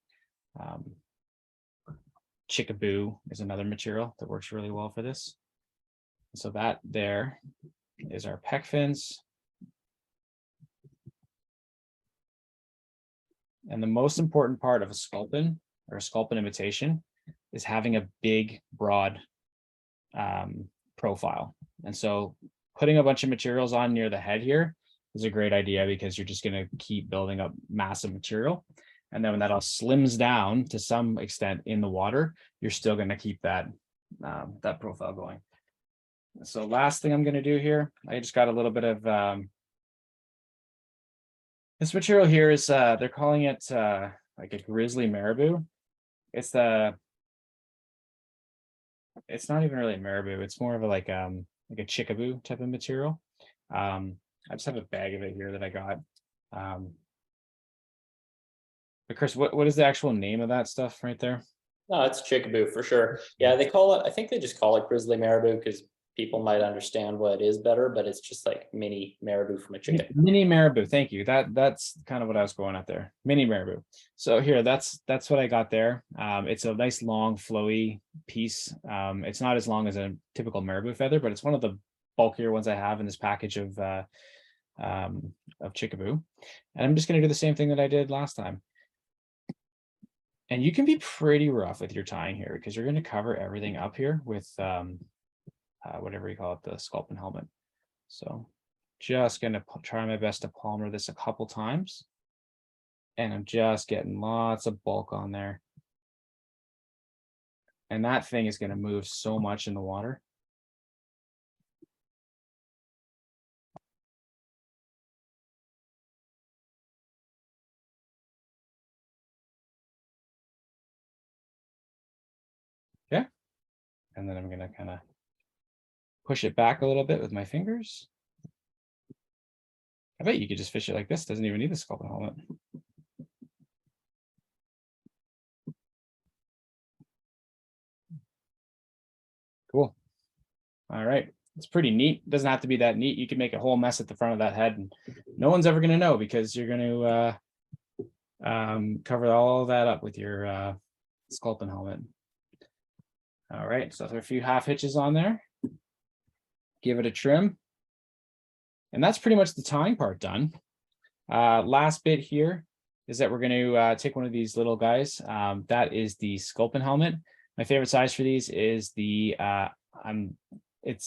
chickaboo is another material that works really well for this. So that there is our pec fins. And the most important part of a sculpin or a sculpin imitation is having a big, broad profile. And so putting a bunch of materials on near the head here is a great idea, because you're just going to keep building up massive material. And then when that all slims down to some extent in the water, you're still going to keep that, that profile going. So last thing I'm going to do here, I just got a little bit of this material here is they're calling it like a grizzly marabou. It's not even really a marabou. It's more of a like a chickaboo type of material. I just have a bag of it here that I got. But Chris, what is the actual name of that stuff right there? No, it's chickaboo for sure. Yeah, they call it, I think they just call it grizzly marabou because people might understand what it is better, but it's just like mini marabou from a chicken. Mini marabou, thank you. That's kind of what I was going at there. Mini marabou. So here, that's what I got there. It's a nice long flowy piece. It's not as long as a typical marabou feather, but it's one of the bulkier ones I have in this package of chickaboo. And I'm just going to do the same thing that I did last time. And you can be pretty rough with your tying here because you're going to cover everything up here with whatever you call it, the sculpin helmet. So just going to try my best to palmer this a couple times. And I'm just getting lots of bulk on there. And that thing is going to move so much in the water. Okay. And then I'm going to kind of push it back a little bit with my fingers. I bet you could just fish it like this. Doesn't even need the sculpin helmet. Cool. All right. It's pretty neat. It doesn't have to be that neat. You can make a whole mess at the front of that head and no one's ever going to know because you're going to cover all that up with your sculpin helmet. All right. So there are a few half hitches on there. Give it a trim. And that's pretty much the tying part done. Last bit here is that we're going to take one of these little guys. That is the sculpin helmet. My favorite size for these is it's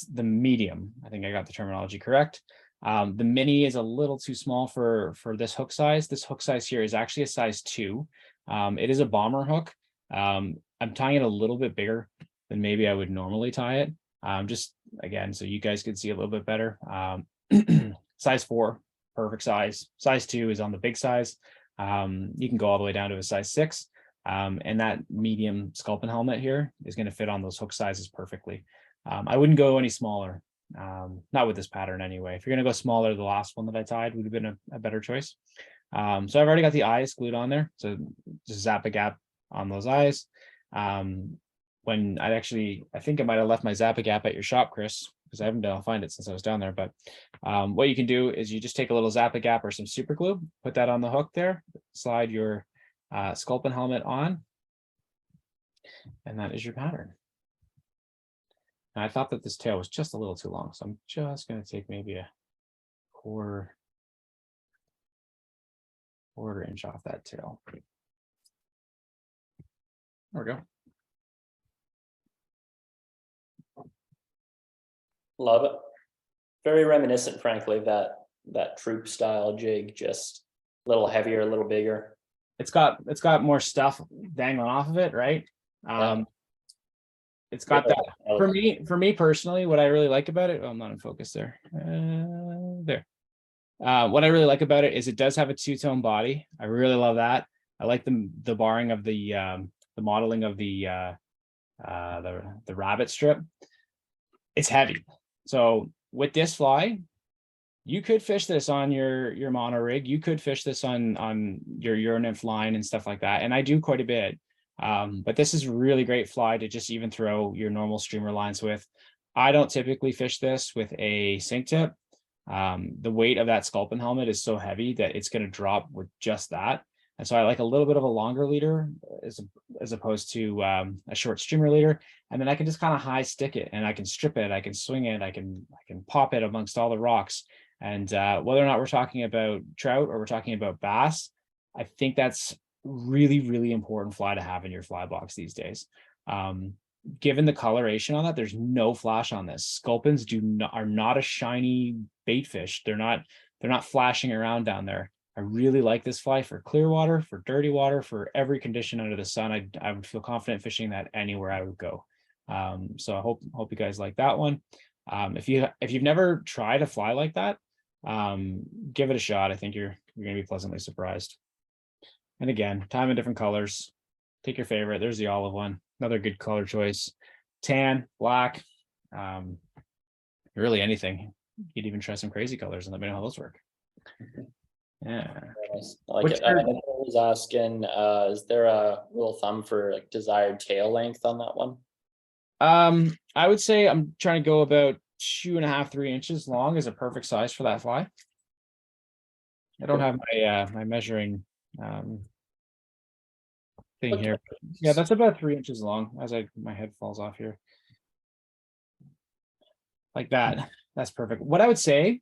the medium. I think I got the terminology correct. The mini is a little too small for this hook size. This hook size here is actually a size 2. It is a bomber hook. I'm tying it a little bit bigger than maybe I would normally tie it. Just again, so you guys can see a little bit better. Size 4, perfect size. Size 2 is on the big size. You can go all the way down to a size 6. And that medium sculpin helmet here is going to fit on those hook sizes perfectly. I wouldn't go any smaller, not with this pattern anyway. If you're going to go smaller, the last one that I tied would have been a better choice. So I've already got the eyes glued on there. So just zap a gap on those eyes. When I think I might have left my Zap-A-Gap at your shop, Chris, because I haven't been able to find it since I was down there. But what you can do is you just take a little Zap-A-Gap or some super glue, put that on the hook there, slide your sculpin helmet on, and that is your pattern. And I thought that this tail was just a little too long, so I'm just going to take maybe a quarter inch off that tail. There we go. Love it. Very reminiscent, frankly, of that troop style jig, just a little heavier, a little bigger. It's got more stuff dangling off of it, right? It's got that for me personally, what I really like about it. Oh, I'm not in focus there. There. What I really like about it is it does have a 2-tone body. I really love that. I like the barring of the modeling of the rabbit strip. It's heavy. So with this fly, you could fish this on your mono rig. You could fish this on your Euro-nymph line and stuff like that. And I do quite a bit. But this is a really great fly to just even throw your normal streamer lines with. I don't typically fish this with a sink tip. The weight of that sculpin helmet is so heavy that it's going to drop with just that. And so I like a little bit of a longer leader as opposed to a short streamer leader. And then I can just kind of high stick it and I can strip it, I can swing it, I can pop it amongst all the rocks. And whether or not we're talking about trout or we're talking about bass, I think that's really, really important fly to have in your fly box these days. Given the coloration on that, there's no flash on this. Sculpins are not a shiny bait fish. They're not flashing around down there. I really like this fly for clear water, for dirty water, for every condition under the sun. I would feel confident fishing that anywhere I would go. So I hope you guys like that one. If you've never tried a fly like that, give it a shot. I think you're going to be pleasantly surprised. And again, time in different colors. Take your favorite. There's the olive one. Another good color choice. Tan, black, really anything. You'd even try some crazy colors and let me know how those work. Yeah. Nice. I like it. I was asking, is there a rule of thumb for like desired tail length on that one? I would say I'm trying to go about 2.5, 3 inches long is a perfect size for that fly. I don't have my measuring thing Okay. here. Yeah, that's about 3 inches long as my head falls off here. Like that. That's perfect. What I would say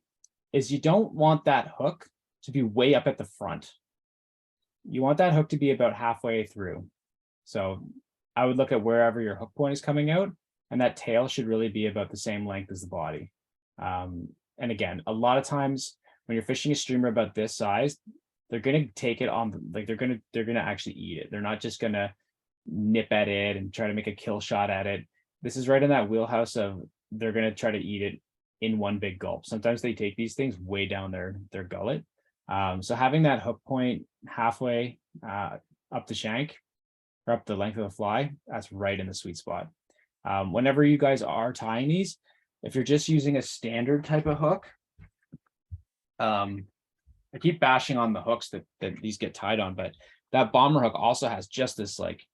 is you don't want that hook to be way up at the front. You want that hook to be about halfway through. So I would look at wherever your hook point is coming out, and that tail should really be about the same length as the body. And again, a lot of times when you're fishing a streamer about this size, they're gonna take it on, like they're gonna actually eat it. They're not just gonna nip at it and try to make a kill shot at it. This is right in that wheelhouse of they're gonna try to eat it in one big gulp. Sometimes they take these things way down their gullet. So having that hook point halfway up the shank or up the length of the fly, that's right in the sweet spot. Whenever you guys are tying these, if you're just using a standard type of hook, I keep bashing on the hooks that these get tied on, but that bomber hook also has just this like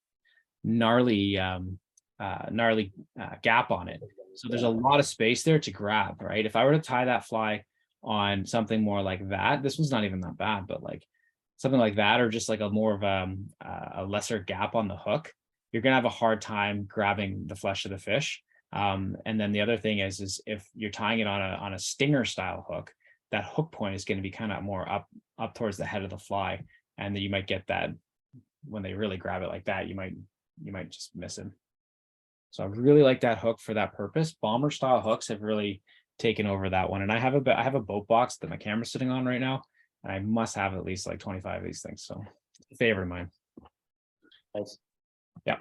gnarly gap on it. So there's a lot of space there to grab, right? If I were to tie that fly on something more like that, this one's not even that bad, but like something like that, or just like a more of a lesser gap on the hook, you're gonna have a hard time grabbing the flesh of the fish. And then the other thing is if you're tying it on a stinger style hook, that hook point is going to be kind of more up towards the head of the fly, and then you might get that when they really grab it like that, you might just miss him. So I really like that hook for that purpose. Bomber style hooks have really taken over that one, and I have a boat box that my camera's sitting on right now, and I must have at least like 25 of these things. So favorite of mine. Nice. Yeah.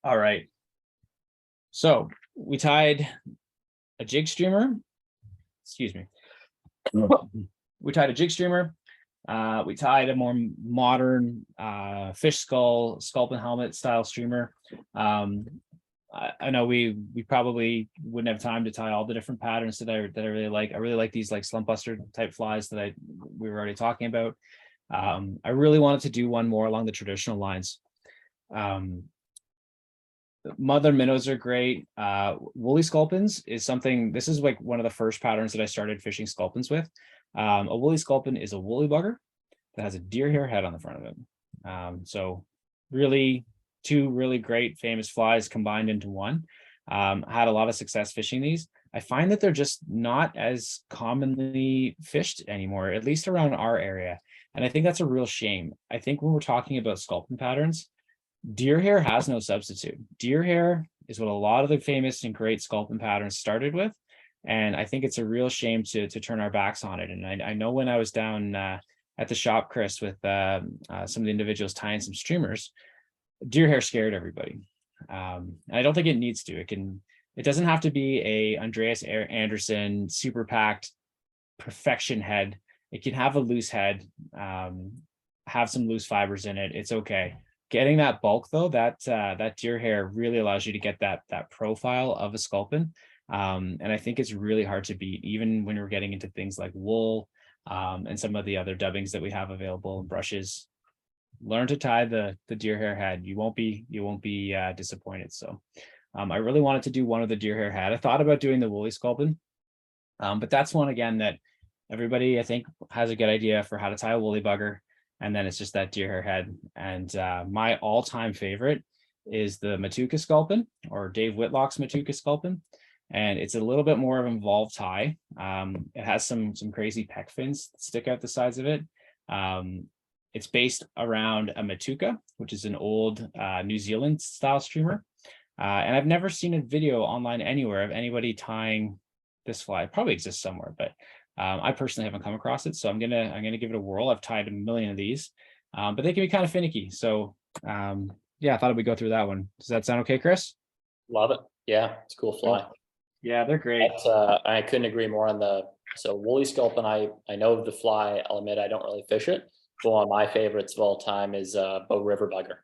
All right. So we tied a jig streamer. Excuse me. We tied a jig streamer. We tied a more modern fish sculpin helmet style streamer. I know we probably wouldn't have time to tie all the different patterns that I really like. I really like these like slump buster type flies that we were already talking about. I really wanted to do one more along the traditional lines. Mother minnows are great. Woolly sculpins is something, this is like one of the first patterns that I started fishing sculpins with. A woolly sculpin is a woolly bugger that has a deer hair head on the front of it. So really two really great famous flies combined into one. I had a lot of success fishing these. I find that they're just not as commonly fished anymore, at least around our area. And I think that's a real shame. I think when we're talking about sculpin patterns, deer hair has no substitute. Deer hair is what a lot of the famous and great sculpin patterns started with. And I think it's a real shame to turn our backs on it. And I know when I was down at the shop, Chris, with some of the individuals tying some streamers, deer hair scared everybody. And I don't think it needs to. It doesn't have to be a Andreas Anderson super packed perfection head. It can have a loose head, have some loose fibers in it. It's okay. Getting that bulk though, that deer hair really allows you to get that profile of a sculpin. And I think it's really hard to beat, even when we're getting into things like wool and some of the other dubbings that we have available and brushes. Learn to tie the deer hair head. You won't be disappointed. So I really wanted to do one of the deer hair head. I thought about doing the woolly sculpin, but that's one again that everybody I think has a good idea for how to tie a woolly bugger. And then it's just that deer hair head. And my all-time favorite is the Matuka sculpin, or Dave Whitlock's Matuka sculpin. And it's a little bit more of an involved tie. It has some crazy pec fins that stick out the sides of it. It's based around a Matuka, which is an old New Zealand style streamer. And I've never seen a video online anywhere of anybody tying this fly. It probably exists somewhere, but I personally haven't come across it, so I'm gonna give it a whirl. I've tied a million of these, but they can be kind of finicky. So yeah, I thought we'd go through that one. Does that sound okay, Chris? Love it. Yeah, it's a cool fly. Yeah, they're great. I couldn't agree more on so woolly sculpin. I know of the fly. I'll admit I don't really fish it. But one of my favorites of all time is Bow River bugger.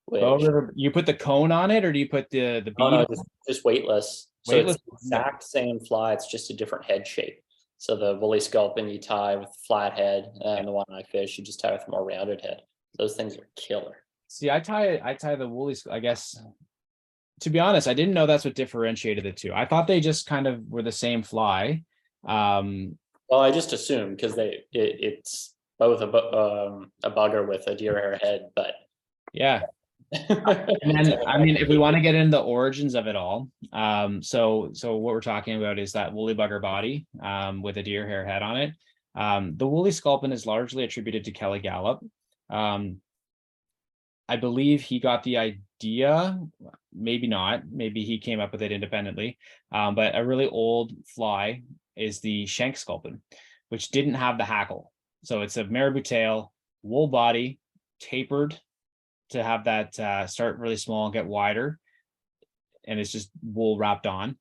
Bow River. You put the cone on it, or do you put the bead? Oh, no, just weightless. So Weightless? it's the exact same fly. It's just a different head shape. So the woolly sculpin you tie with the flat head, and the one I fish you just tie with a more rounded head. Those things are killer. See, I tie the woolly, I guess, to be honest, I didn't know that's what differentiated the two. I thought they just kind of were the same fly. Well, I just assumed because it's both a bugger with a deer hair head, but Yeah. And then, I mean, if we want to get into the origins of it all, so what we're talking about is that woolly bugger body, with a deer hair head on it. The woolly sculpin is largely attributed to Kelly Gallup. I believe he got the idea, maybe not, maybe he came up with it independently. But a really old fly is the shank sculpin, which didn't have the hackle. So it's a marabou tail, wool body, tapered to have that start really small and get wider, and it's just wool wrapped on,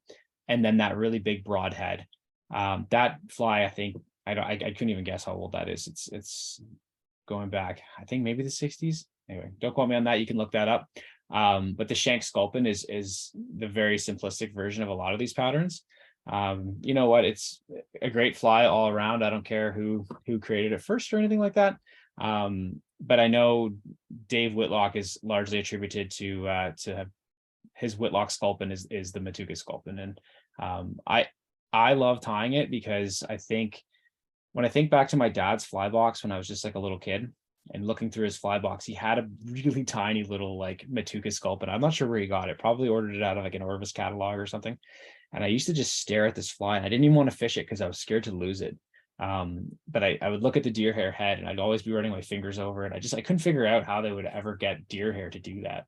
and then that really big broad head. That fly, I think, I couldn't even guess how old that is. It's going back, I think maybe the 60s. Anyway, don't quote me on that. You can look that up. But the shank sculpin is the very simplistic version of a lot of these patterns. You know what? It's a great fly all around. I don't care who created it first or anything like that. But I know Dave Whitlock is largely attributed to his Whitlock sculpin is the Matuka sculpin, and I love tying it because I think when I think back to my dad's fly box when I was just like a little kid and looking through his fly box, he had a really tiny little like Matuka sculpin. I'm not sure where he got it. Probably ordered it out of like an Orvis catalog or something. And I used to just stare at this fly. And I didn't even want to fish it because I was scared to lose it. But I would look at the deer hair head and I'd always be running my fingers over it. I couldn't figure out how they would ever get deer hair to do that.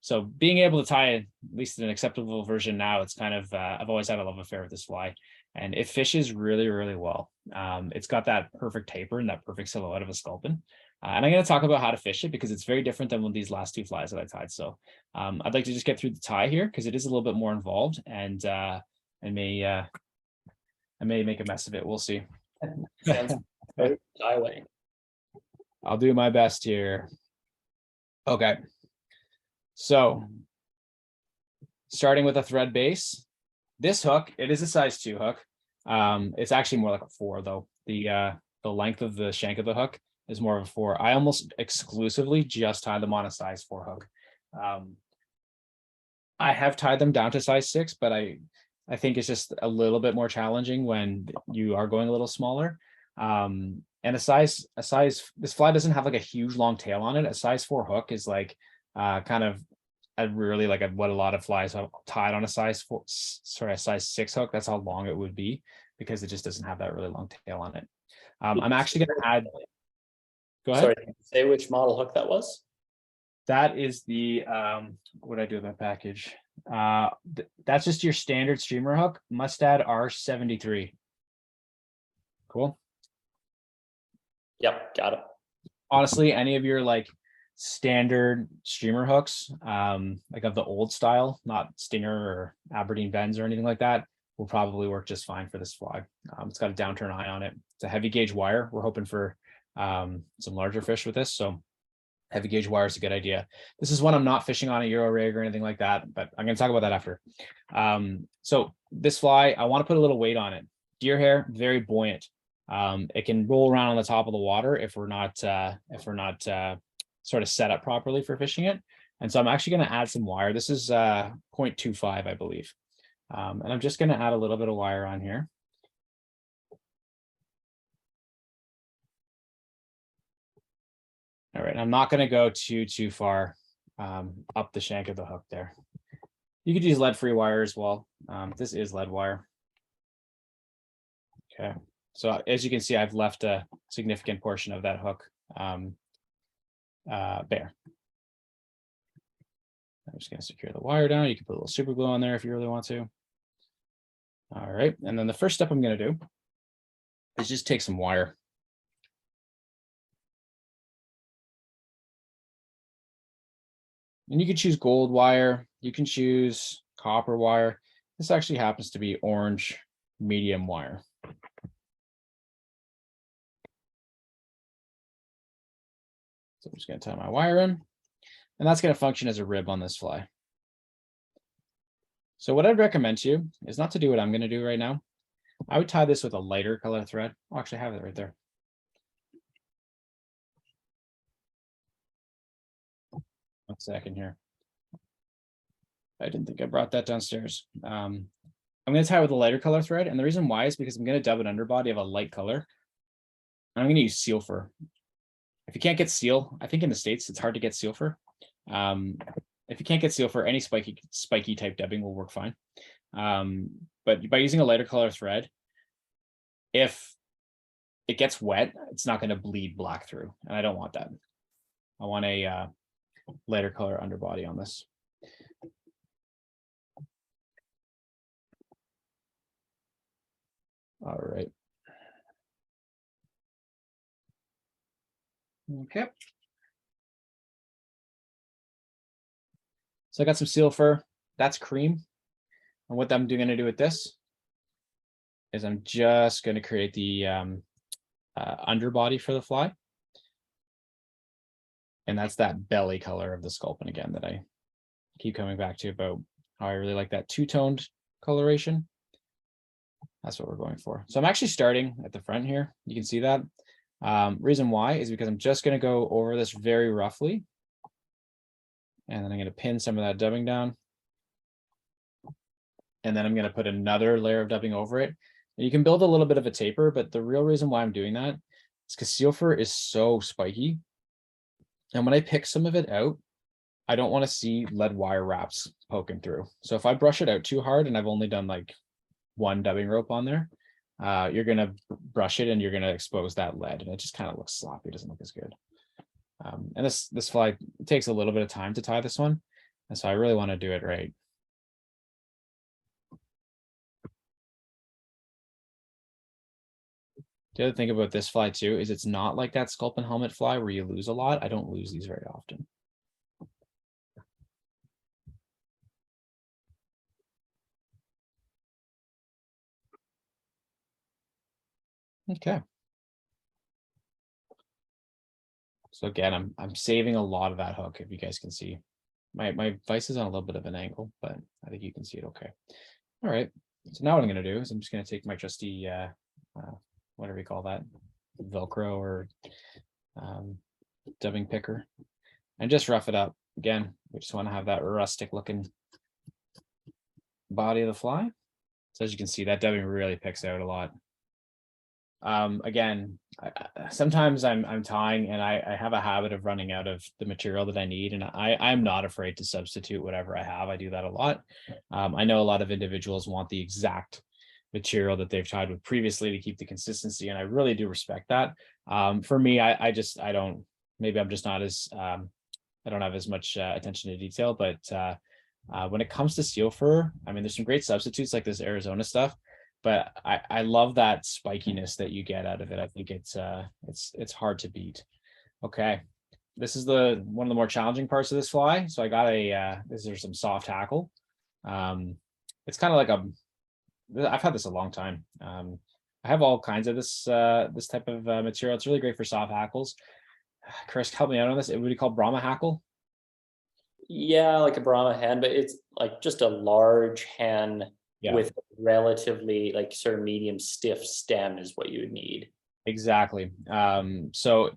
So being able to tie at least an acceptable version now, it's kind of, I've always had a love affair with this fly, and it fishes really, really well. It's got that perfect taper and that perfect silhouette of a sculpin. And I'm going to talk about how to fish it because it's very different than these last two flies that I tied. So I'd like to just get through the tie here because it is a little bit more involved, and I may make a mess of it. We'll see. Highway. I'll do my best here. Okay. So starting with a thread base, this hook, it is a size 2 hook. It's actually more like a 4 though. The length of the shank of the hook is more of a 4. I almost exclusively just tie them on a size 4 hook. I have tied them down to size 6, but I think it's just a little bit more challenging when you are going a little smaller. And a size, this fly doesn't have like a huge long tail on it. A size 4 hook is like kind of what a lot of flies have tied on a size 6 hook. That's how long it would be because it just doesn't have that really long tail on it. I'm actually going to add. Go ahead. Sorry, say which model hook that was. That is the what did I do with my package? That's just your standard streamer hook, Mustad R73. Cool. Yep, got it. Honestly, any of your like standard streamer hooks, like of the old style, not Stinger or Aberdeen Bends or anything like that, will probably work just fine for this fly. It's got a downturn eye on it. It's a heavy gauge wire. We're hoping for some larger fish with this, so heavy gauge wire is a good idea. This is one I'm not fishing on a Euro rig or anything like that, but I'm going to talk about that after. So this fly, I want to put a little weight on it. Deer hair, very buoyant. It can roll around on the top of the water if we're not sort of set up properly for fishing it. And so I'm actually going to add some wire. This is 0.25, I believe. And I'm just going to add a little bit of wire on here. All right, I'm not going to go too far up the shank of the hook there. You could use lead-free wire as well. This is lead wire. Okay, so as you can see, I've left a significant portion of that hook bare. I'm just going to secure the wire down. You can put a little super glue on there if you really want to. All right, and then the first step I'm going to do is just take some wire. And you can choose gold wire, you can choose copper wire. This actually happens to be orange medium wire. So I'm just going to tie my wire in, and that's going to function as a rib on this fly. So what I'd recommend to you is not to do what I'm going to do right now. I would tie this with a lighter color thread. I'll actually have it right there. 1 second here. I didn't think I brought that downstairs. I'm going to tie it with a lighter color thread. And the reason why is because I'm going to dub an underbody of a light color. I'm going to use seal fur. If you can't get seal, I think in the States, it's hard to get seal fur. If you can't get seal fur, any spiky type dubbing will work fine. But by using a lighter color thread, if it gets wet, it's not going to bleed black through. And I don't want that. I want a lighter color underbody on this. All right. Okay. So I got some seal fur. That's cream. And what I'm going to do with this is I'm just going to create the underbody for the fly. And that's that belly color of the sculpin again that I keep coming back to about how I really like that two-toned coloration. That's what we're going for. So I'm actually starting at the front here. You can see that. Reason why is because I'm just going to go over this very roughly. And then I'm going to pin some of that dubbing down. And then I'm going to put another layer of dubbing over it. And you can build a little bit of a taper, but the real reason why I'm doing that is because seal fur is so spiky. And when I pick some of it out, I don't want to see lead wire wraps poking through. So if I brush it out too hard and I've only done like one dubbing rope on there, you're going to brush it and you're going to expose that lead. And it just kind of looks sloppy. It doesn't look as good. And this fly takes a little bit of time to tie this one. And so I really want to do it right. The other thing about this fly too is it's not like that sculpin helmet fly where you lose a lot. I don't lose these very often. Okay. So again, I'm saving a lot of that hook, if you guys can see. My vise is on a little bit of an angle, but I think you can see it okay. All right. So now what I'm going to do is I'm just going to take my trusty, whatever you call that, Velcro or dubbing picker, and just rough it up. Again, we just want to have that rustic looking body of the fly. So as you can see, that dubbing really picks out a lot. Again, sometimes I'm tying and I have a habit of running out of the material that I need, and I'm not afraid to substitute whatever I have. I do that a lot. I know a lot of individuals want the exact material that they've tied with previously to keep the consistency, and I really do respect that. For me, I don't, maybe I'm just not as, I don't have as much attention to detail, but when it comes to seal fur, I mean, there's some great substitutes like this Arizona stuff, but I love that spikiness that you get out of it. I think it's hard to beat. Okay, this is one of the more challenging parts of this fly. So I got this is some soft hackle. It's kind of like I've had this a long time. I have all kinds of this type of material. It's really great for soft hackles. Chris, help me out on this. It would be called Brahma hackle. Yeah, like a Brahma hen, but it's like just a large hen. Yeah. With relatively like sort of medium stiff stem is what you would need. Exactly. So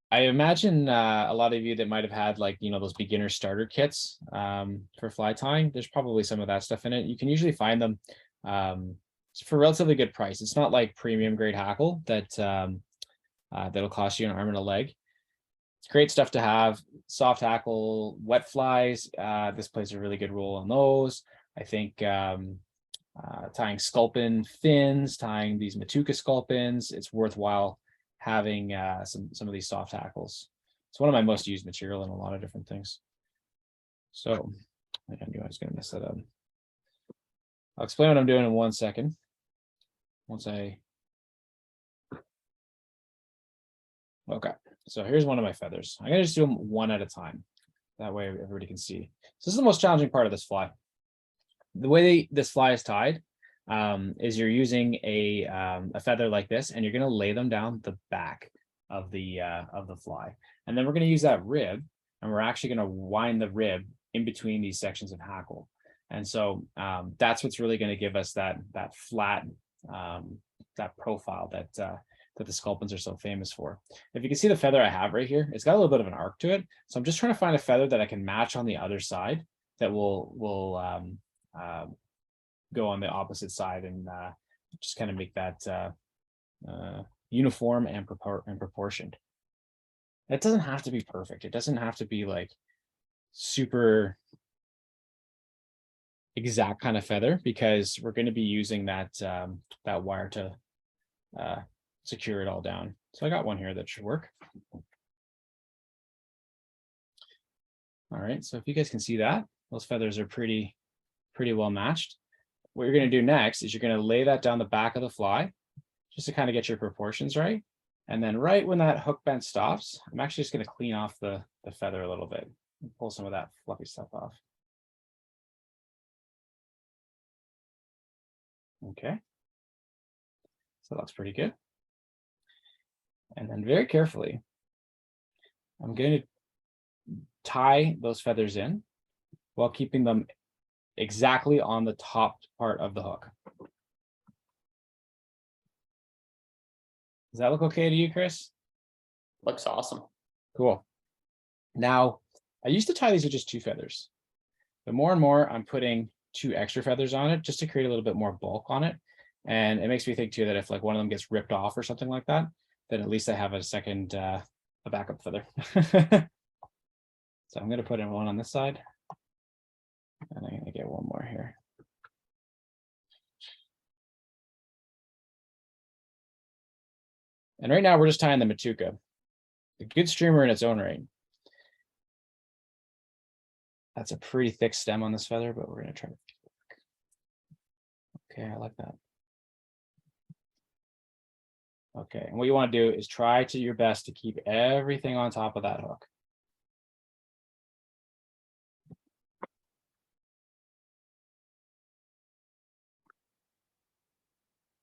I imagine a lot of you that might have had like, those beginner starter kits for fly tying, there's probably some of that stuff in it. You can usually find them for a relatively good price. It's not like premium grade hackle that that'll cost you an arm and a leg. It's great stuff to have. Soft hackle, wet flies. This plays a really good role on those. I think tying sculpin fins, tying these Matuka sculpins, it's worthwhile having some of these soft hackles. It's one of my most used material in a lot of different things. So I knew I was going to mess that up. I'll explain what I'm doing in 1 second. Okay, so here's one of my feathers. I'm going to just do them one at a time. That way everybody can see. So this is the most challenging part of this fly. The way this fly is tied is you're using a feather like this, and you're going to lay them down the back of the fly, and then we're going to use that rib, and we're actually going to wind the rib in between these sections of hackle, and so that's what's really going to give us that flat that profile that that the Sculpins are so famous for. If you can see the feather I have right here, it's got a little bit of an arc to it. So I'm just trying to find a feather that I can match on the other side that will go on the opposite side and just kind of make that uniform and proportioned. It doesn't have to be perfect. It doesn't have to be like super exact kind of feather, because we're going to be using that that wire to secure it all down. So I got one here that should work. All right, so if you guys can see that, those feathers are pretty well matched. What you're going to do next is you're going to lay that down the back of the fly just to kind of get your proportions right. And then right when that hook bend stops, I'm actually just going to clean off the feather a little bit and pull some of that fluffy stuff off. Okay. So that looks pretty good. And then very carefully, I'm going to tie those feathers in while keeping them exactly on the top part of the hook. Does that look okay to you, Chris? Looks awesome. Cool. Now, I used to tie these with just 2 feathers, but more and more I'm putting 2 extra feathers on it just to create a little bit more bulk on it. And it makes me think too that if like one of them gets ripped off or something like that, then at least I have a second, a backup feather. So I'm going to put in one on this side, and I'm going to get one more here. And right now we're just tying the Matuka, a good streamer in its own right. That's a pretty thick stem on this feather, but we're going to try to. Okay, I like that. Okay, and what you want to do is try to your best to keep everything on top of that hook.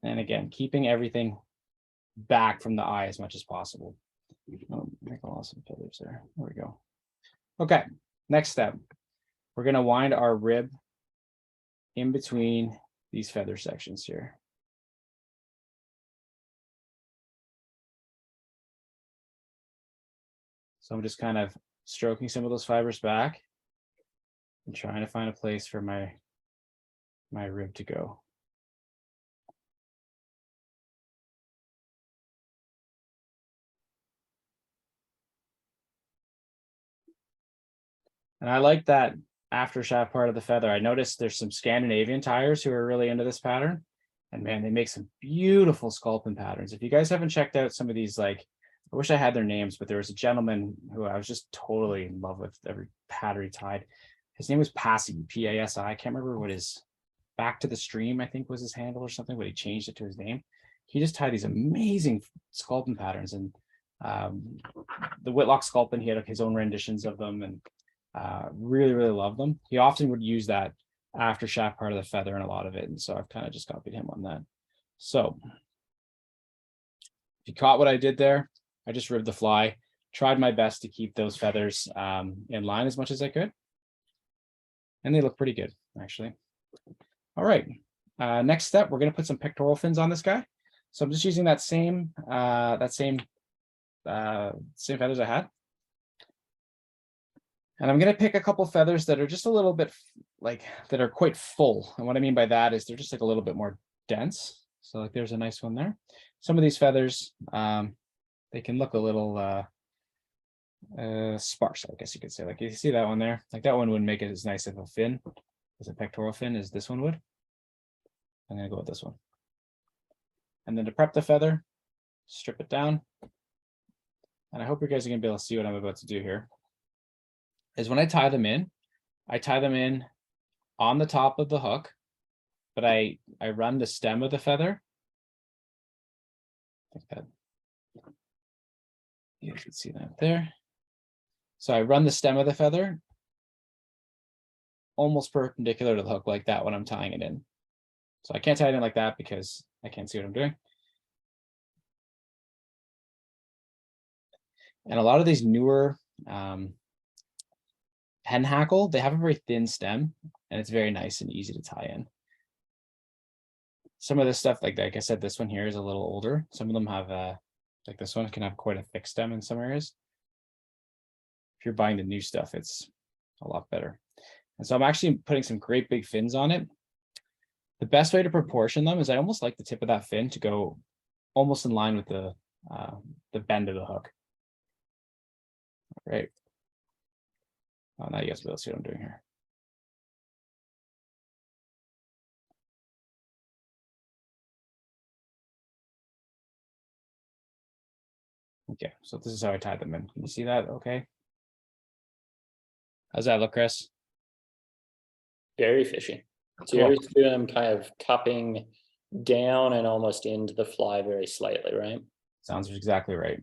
And again, keeping everything back from the eye as much as possible. Oh, make a lot of some feathers there. There we go. Okay, next step. We're going to wind our rib in between these feather sections here. So I'm just kind of stroking some of those fibers back and trying to find a place for my rib to go. And I like that after shaft part of the feather. I noticed there's some Scandinavian tyers who are really into this pattern. And man, they make some beautiful sculpin patterns. If you guys haven't checked out some of these, like, I wish I had their names, but there was a gentleman who I was just totally in love with every pattern he tied. His name was Passy, P-A-S-I. I can't remember what his Back to the Stream, I think was his handle or something, but he changed it to his name. He just tied these amazing sculpin patterns. And the Whitlock sculpin, he had his own renditions of them, and really love them. He often would use that after shaft part of the feather in a lot of it, and so I've kind of just copied him on that. So if you caught what I did there, I just ribbed the fly, tried my best to keep those feathers in line as much as I could, and they look pretty good actually. All right, next step, we're going to put some pectoral fins on this guy. So I'm just using that same feathers I had. And I'm going to pick a couple feathers that are just a little bit like, that are quite full. And what I mean by that is they're just like a little bit more dense. So like there's a nice one there. Some of these feathers, they can look a little sparse, I guess you could say. Like you see that one there, like that one wouldn't make it as nice of a fin, as a pectoral fin as this one would. I'm going to go with this one. And then to prep the feather, strip it down. And I hope you guys are going to be able to see what I'm about to do here. Is when I tie them in on the top of the hook, but I run the stem of the feather. Like that. You guys can see that there. So I run the stem of the feather almost perpendicular to the hook like that when I'm tying it in. So I can't tie it in like that because I can't see what I'm doing. And a lot of these newer pen hackle, they have a very thin stem, and it's very nice and easy to tie in. some of this stuff, like I said, this one here is a little older. Some of them have like this one can have quite a thick stem in some areas. If you're buying the new stuff, it's a lot better. And so I'm actually putting some great big fins on it. The best way to proportion them is I almost like the tip of that fin to go almost in line with the bend of the hook. All right. Oh, now you guys will be able to see what I'm doing here. Okay, so this is how I tied them in. Can you see that? Okay. How's that look, Chris? Very fishy. So Cool. you're doing them kind of cupping down and almost into the fly very slightly, right? Sounds exactly right.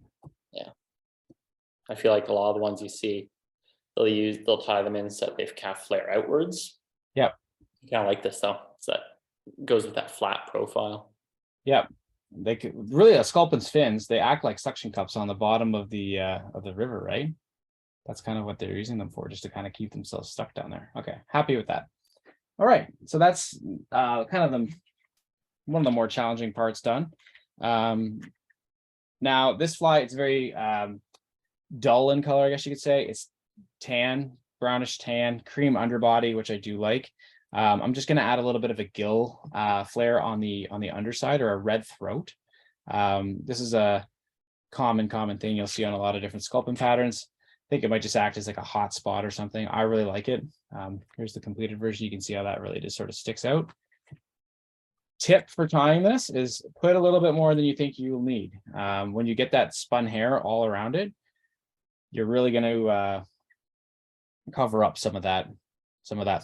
Yeah. I feel like a lot of the ones you see, they'll tie them in so that they've kind of flare outwards. Yep. Kind of like this though. So that goes with that flat profile. Yep. They could really Sculpins fins, they act like suction cups on the bottom of the river, right? That's kind of what they're using them for, just to kind of keep themselves stuck down there. Okay, happy with that. All right, so that's kind of one of the more challenging parts done. Now this fly, it's very dull in color, I guess you could say. It's tan, brownish tan, cream underbody, which I do like. I'm just going to add a little bit of a gill flare on the underside, or a red throat. This is a common thing you'll see on a lot of different sculpin patterns. I think it might just act as like a hot spot or something. I really like it. Here's the completed version. You can see how that really just sort of sticks out. Tip for tying this is put a little bit more than you think you'll need. When you get that spun hair all around it, you're really going to cover up some of that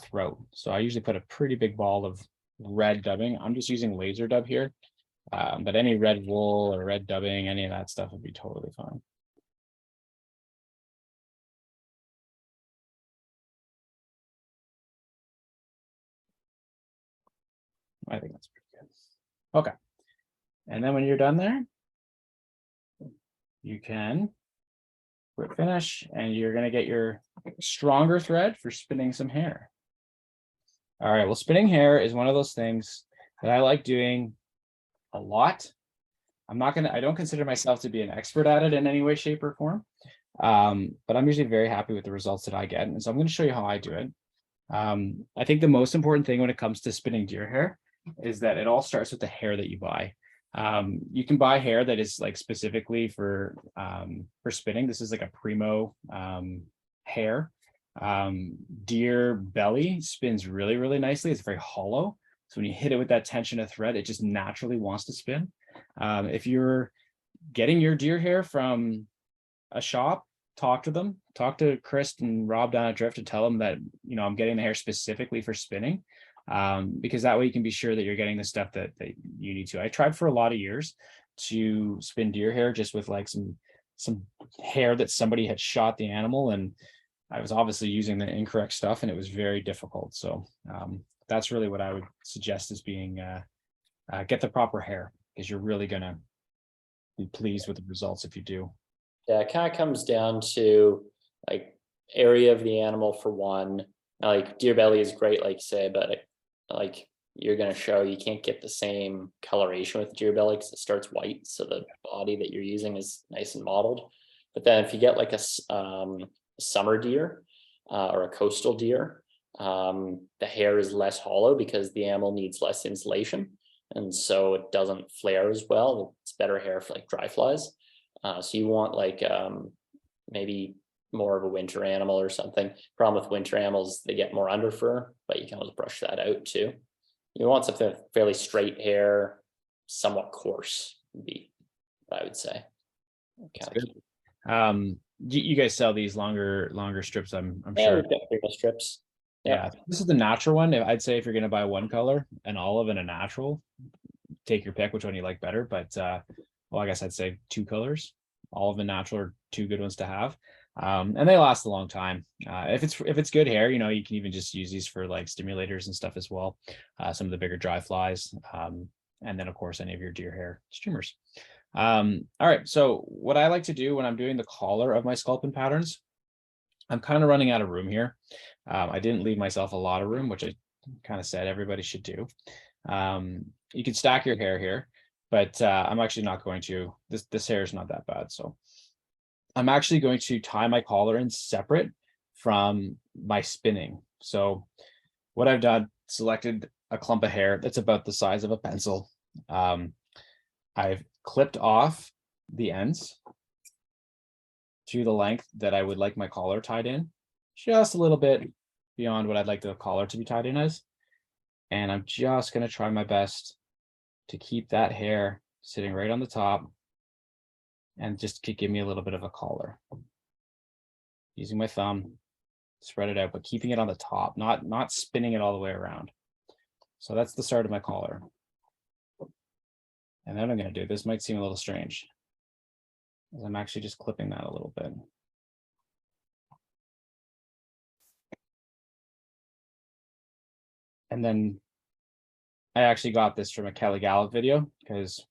throat. So I usually put a pretty big ball of red dubbing. I'm just using laser dub here, but any red wool or red dubbing, any of that stuff would be totally fine. I think that's pretty good. Okay. And then when you're done there, you can quit finish, and you're going to get your stronger thread for spinning some hair. All right, well, spinning hair is one of those things that I like doing a lot. I don't consider myself to be an expert at it in any way, shape, or form. But I'm usually very happy with the results that I get. And so I'm going to show you how I do it. I think the most important thing when it comes to spinning deer hair is that it all starts with the hair that you buy. You can buy hair that is like specifically for spinning. This is like a primo hair. Deer belly spins really, really nicely. It's very hollow. So when you hit it with that tension of thread, it just naturally wants to spin. If you're getting your deer hair from a shop, talk to them, talk to Chris and Rob down at Drift, and tell them that, you know, I'm getting the hair specifically for spinning. Because that way you can be sure that you're getting the stuff that you need to. I tried for a lot of years to spin deer hair just with like some hair that somebody had shot the animal, and I was obviously using the incorrect stuff, and it was very difficult. So that's really what I would suggest as being get the proper hair, because you're really gonna be pleased with the results if you do. Yeah, it kind of comes down to like area of the animal for one. Like deer belly is great, like you say, but like you're going to show you can't get the same coloration with deer belly because it starts white, so the body that you're using is nice and mottled. But then if you get like a summer deer or a coastal deer, the hair is less hollow because the animal needs less insulation, and so it doesn't flare as well. It's better hair for like dry flies. So you want like maybe more of a winter animal or something. Problem with winter animals, they get more under fur, but you can always brush that out too. You want something with fairly straight hair, somewhat coarse, would be what I would say. You guys sell these longer strips, I'm Yeah, sure. we've got bigger strips. Yeah, this is the natural one. I'd say if you're going to buy one color, an olive and a natural, take your pick which one you like better. But well, I guess I'd say two colors. Olive and natural are two good ones to have. And they last a long time. If it's good hair, you know, you can even just use these for like stimulators and stuff as well. Some of the bigger dry flies, and then of course any of your deer hair streamers. All right, so what I like to do when I'm doing the collar of my sculpin patterns, I'm kind of running out of room here. I didn't leave myself a lot of room, which I kind of said everybody should do. You can stack your hair here, but I'm actually not going to. This hair is not that bad. So I'm actually going to tie my collar in separate from my spinning. So what I've done, selected a clump of hair that's about the size of a pencil. I've clipped off the ends to the length that I would like my collar tied in, just a little bit beyond what I'd like the collar to be tied in as. And I'm just going to try my best to keep that hair sitting right on the top and just give me a little bit of a collar. Using my thumb, spread it out, but keeping it on the top, not spinning it all the way around. So that's the start of my collar. And then I'm going to do, this might seem a little strange, as I'm actually just clipping that a little bit. And then I actually got this from a Kelly Gallup video, because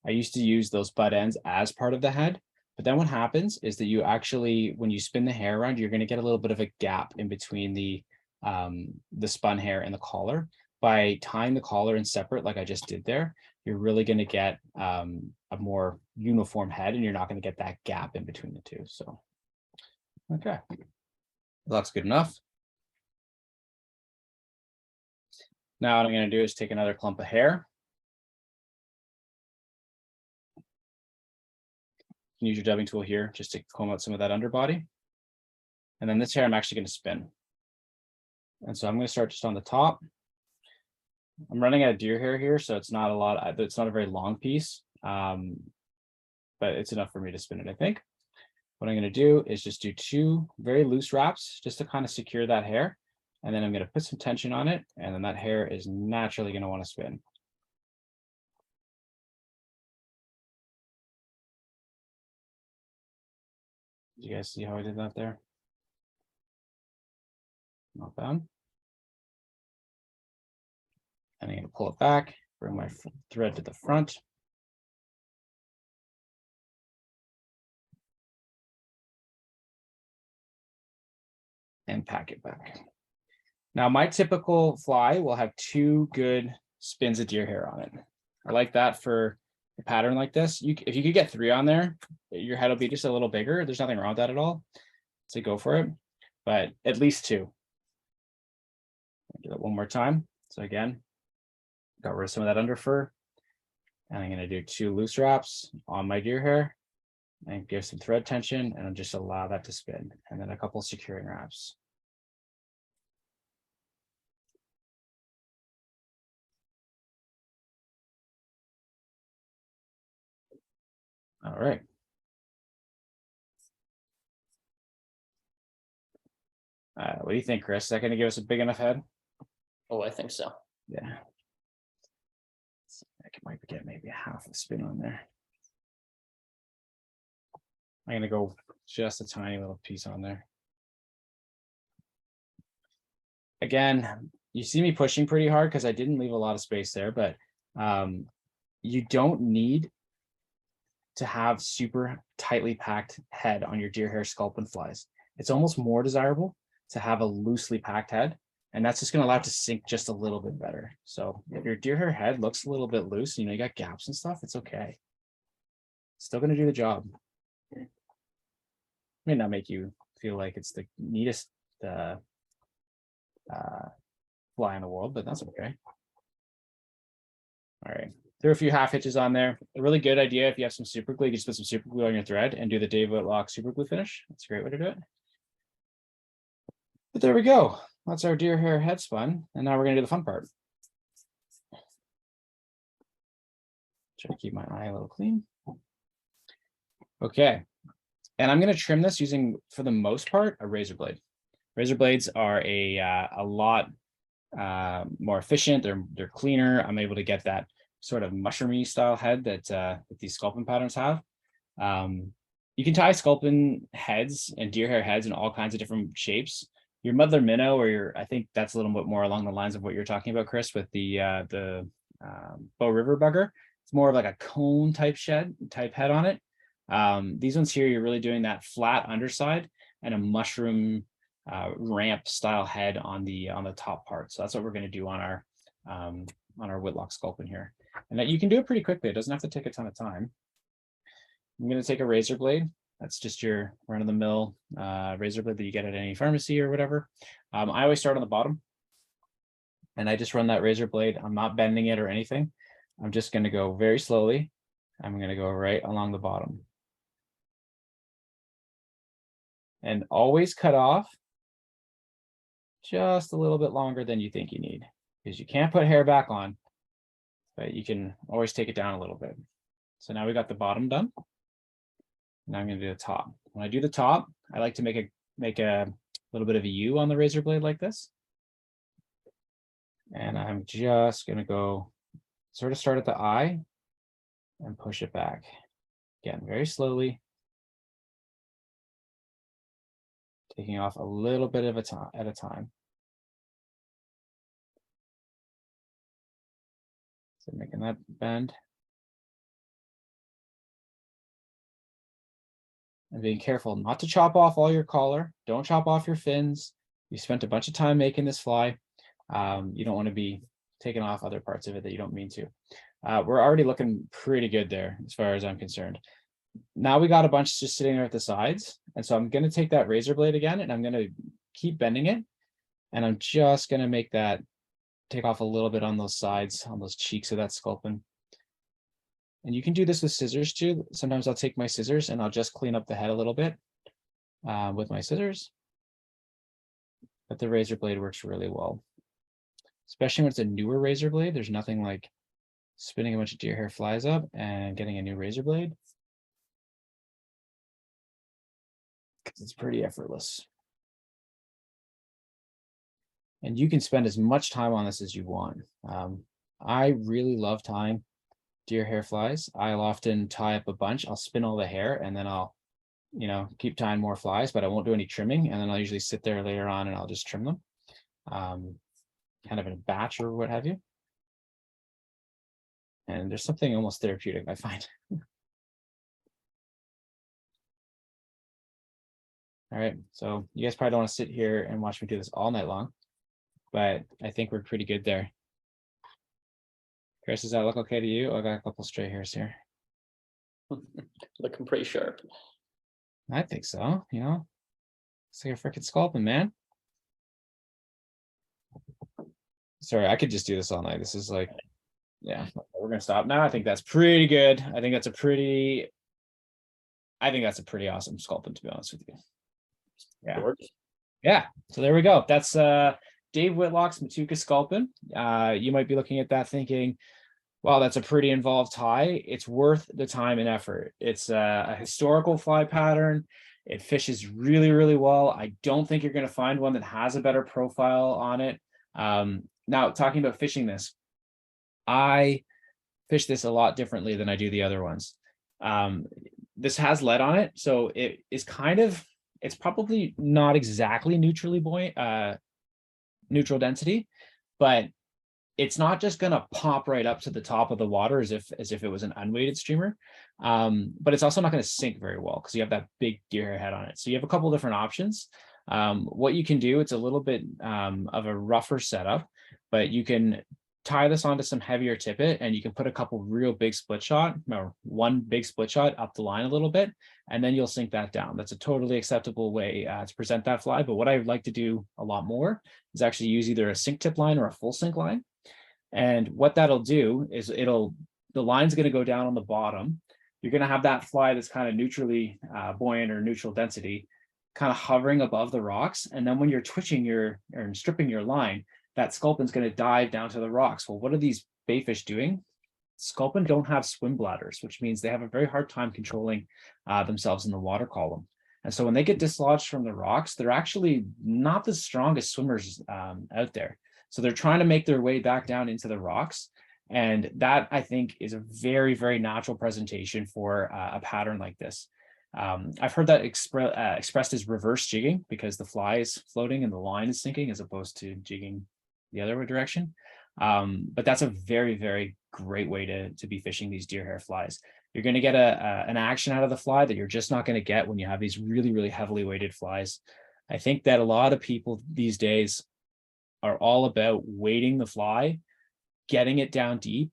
I used to use those butt ends as part of the head. But then what happens is that you actually, when you spin the hair around, you're going to get a little bit of a gap in between the spun hair and the collar. By tying the collar in separate, like I just did there, you're really going to get a more uniform head, and you're not going to get that gap in between the two. So, okay, that's good enough. Now what I'm going to do is take another clump of hair. You can use your dubbing tool here just to comb out some of that underbody. And then this hair I'm actually going to spin. And so I'm going to start just on the top. I'm running out of deer hair here, so it's not a lot. It's not a very long piece, but it's enough for me to spin it, I think. What I'm going to do is just do 2 very loose wraps just to kind of secure that hair. And then I'm going to put some tension on it, and then that hair is naturally going to want to spin. Did you guys see how I did that there? Not bad. And I'm going to pull it back, bring my thread to the front. And pack it back. Now, my typical fly will have 2 good spins of deer hair on it. I like that for a pattern like this. If you could get 3 on there, your head will be just a little bigger. There's nothing wrong with that at all. So go for it, but at least 2. I'll do it one more time. So again, got rid of some of that under fur, and I'm going to do 2 loose wraps on my deer hair and give some thread tension, and I'll just allow that to spin, and then a couple securing wraps. All right. What do you think, Chris? Is that going to give us a big enough head? Oh, I think so. Yeah. I might get maybe a half a spin on there. I'm going to go just a tiny little piece on there. Again, you see me pushing pretty hard because I didn't leave a lot of space there, but you don't need to have super tightly packed head on your deer hair sculpin flies. It's almost more desirable to have a loosely packed head, and that's just going to allow it to sink just a little bit better. So if your deer hair head looks a little bit loose, you got gaps and stuff, it's okay. Still going to do the job. May not make you feel like it's the neatest fly in the world, but that's okay. All right, there are a few half hitches on there. A really good idea if you have some super glue, you can just put some super glue on your thread and do the Dave Whitlock super glue finish. That's a great way to do it. But there we go. That's our deer hair head spun, and now we're going to do the fun part. Try to keep my eye a little clean. Okay, and I'm going to trim this using, for the most part, a razor blade. Razor blades are a lot more efficient. They're cleaner. I'm able to get that sort of mushroomy style head that these sculpin patterns have. You can tie sculpin heads and deer hair heads in all kinds of different shapes. Your mother minnow, or I think that's a little bit more along the lines of what you're talking about, Chris, with the Bow River bugger. It's more of like a cone type head on it. These ones here, you're really doing that flat underside and a mushroom ramp style head on the top part. So that's what we're going to do on our on our Whitlock sculpin here. And that you can do it pretty quickly. It doesn't have to take a ton of time. I'm going to take a razor blade. That's just your run-of-the-mill razor blade that you get at any pharmacy or whatever. I always start on the bottom, and I just run that razor blade. I'm not bending it or anything. I'm just going to go very slowly. I'm going to go right along the bottom. And always cut off just a little bit longer than you think you need, because you can't put hair back on, but you can always take it down a little bit. So now we got the bottom done. Now I'm going to do the top. When I do the top, I like to make a little bit of a U on the razor blade like this. And I'm just going to go sort of start at the eye and push it back. Again, very slowly. Taking off a little bit of at a time. So making that bend. And being careful not to chop off all your collar. Don't chop off your fins. You spent a bunch of time making this fly. You don't want to be taking off other parts of it that you don't mean to. We're already looking pretty good there as far as I'm concerned. Now we got a bunch just sitting there at the sides. And so I'm going to take that razor blade again, and I'm going to keep bending it. And I'm just going to make that take off a little bit on those sides, on those cheeks of that sculpin. And you can do this with scissors too. Sometimes I'll take my scissors and I'll just clean up the head a little bit with my scissors. But the razor blade works really well, especially when it's a newer razor blade. There's nothing like spinning a bunch of deer hair flies up and getting a new razor blade. It's pretty effortless. And you can spend as much time on this as you want. I really love tying deer hair flies. I'll often tie up a bunch. I'll spin all the hair, and then I'll, keep tying more flies, but I won't do any trimming. And then I'll usually sit there later on and I'll just trim them, kind of in a batch or what have you. And there's something almost therapeutic, I find. All right, so you guys probably don't want to sit here and watch me do this all night long, but I think we're pretty good there. Chris, does that look okay to you? I got a couple stray hairs here. Looking pretty sharp. I think so, It's like a freaking sculpin, man. Sorry, I could just do this all night. This is like, yeah, we're gonna stop now. I think that's pretty good. I think that's a pretty awesome sculpin, to be honest with you. Yeah. Yeah. So there we go. That's Dave Whitlock's Matuka sculpin. You might be looking at that thinking, wow, that's a pretty involved tie. It's worth the time and effort. It's a historical fly pattern. It fishes really, really well. I don't think you're going to find one that has a better profile on it. Now, talking about fishing this, I fish this a lot differently than I do the other ones. This has lead on it, so it is it's probably not exactly neutrally buoyant, neutral density, but it's not just going to pop right up to the top of the water as if it was an unweighted streamer. But it's also not going to sink very well because you have that big deer hair head on it. So you have a couple different options. What you can do, it's a little bit of a rougher setup, but you can tie this onto some heavier tippet, and you can put a couple real big split shot, or one big split shot up the line a little bit, and then you'll sink that down. That's a totally acceptable way to present that fly. But what I would like to do a lot more is actually use either a sink tip line or a full sink line. And what that'll do is the line's going to go down on the bottom. You're going to have that fly that's kind of neutrally buoyant or neutral density, kind of hovering above the rocks. And then when you're twitching or stripping your line, that sculpin's going to dive down to the rocks. Well, what are these bayfish doing? Sculpin don't have swim bladders, which means they have a very hard time controlling themselves in the water column. And so when they get dislodged from the rocks, they're actually not the strongest swimmers out there. So they're trying to make their way back down into the rocks. And that, I think, is a very, very natural presentation for a pattern like this. I've heard that expressed as reverse jigging, because the fly is floating and the line is sinking as opposed to jigging the other direction. But that's a very, very great way to be fishing these deer hair flies. You're going to get an action out of the fly that you're just not going to get when you have these really, really heavily weighted flies. I think that a lot of people these days are all about weighting the fly getting it down deep.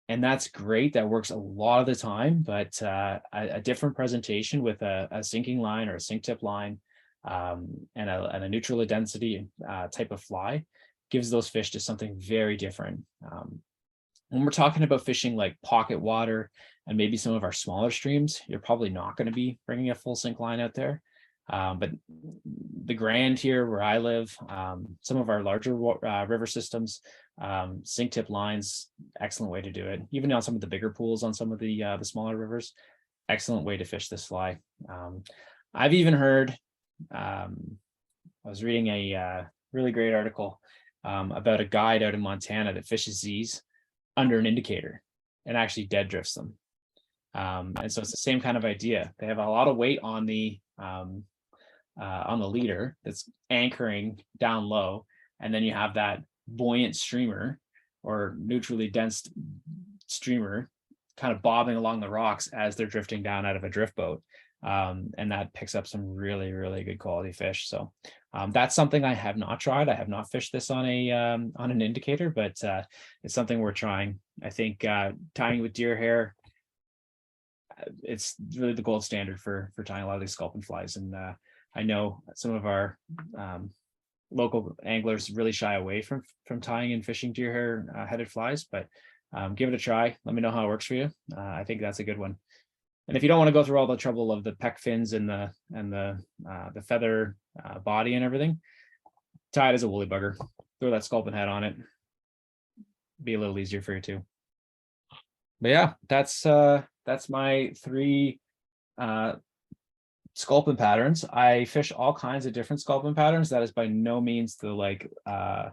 And that's great. That works a lot of the time, but a different presentation with a sinking line or a sink tip line and a neutral density type of fly gives those fish to something very different. When we're talking about fishing like pocket water and maybe some of our smaller streams, you're probably not going to be bringing a full sink line out there. But the Grand here where I live, some of our larger river systems, sink tip lines, excellent way to do it. Even on some of the bigger pools on some of the smaller rivers, excellent way to fish this fly. I've even heard, I was reading a really great article about a guide out in Montana that fishes these under an indicator and actually dead drifts them. And so it's the same kind of idea. They have a lot of weight on the leader that's anchoring down low, and then you have that buoyant streamer or neutrally dense streamer kind of bobbing along the rocks as they're drifting down out of a drift boat. And that picks up some really, really good quality fish. So that's something I have not tried. I have not fished this on an indicator, but it's something we're trying. I think tying with deer hair, it's really the gold standard for tying a lot of these sculpin flies. And I know some of our local anglers really shy away from tying and fishing deer hair headed flies, but give it a try. Let me know how it works for you. I think that's a good one. And if you don't want to go through all the trouble of the pec fins and the feather body and everything, tie it as a woolly bugger. Throw that sculpin head on it. Be a little easier for you too. But yeah, that's my 3 sculpin patterns. I fish all kinds of different sculpin patterns. That is by no means the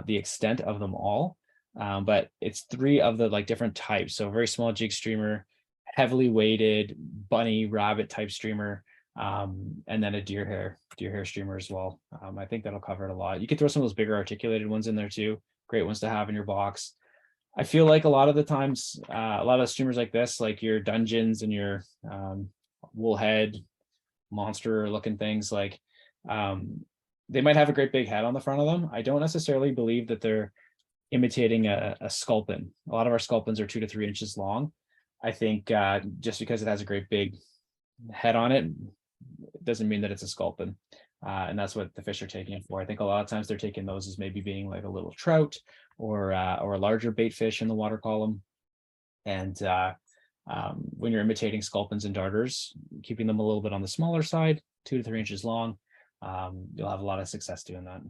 extent of them all, but it's 3 of the different types. So very small jig streamer, heavily weighted bunny rabbit type streamer, and then a deer hair streamer as well. I think that'll cover it a lot. You can throw some of those bigger articulated ones in there too. Great ones to have in your box. I feel like a lot of the times, a lot of streamers like this, like your Dungeons and your Woolhead monster looking things, they might have a great big head on the front of them. I don't necessarily believe that they're imitating a sculpin. A lot of our sculpins are 2 to 3 inches long. I think just because it has a great big head on it, doesn't mean that it's a sculpin. And that's what the fish are taking it for. I think a lot of times they're taking those as maybe being like a little trout or a larger bait fish in the water column. And when you're imitating sculpins and darters, keeping them a little bit on the smaller side, 2 to 3 inches long, you'll have a lot of success doing that.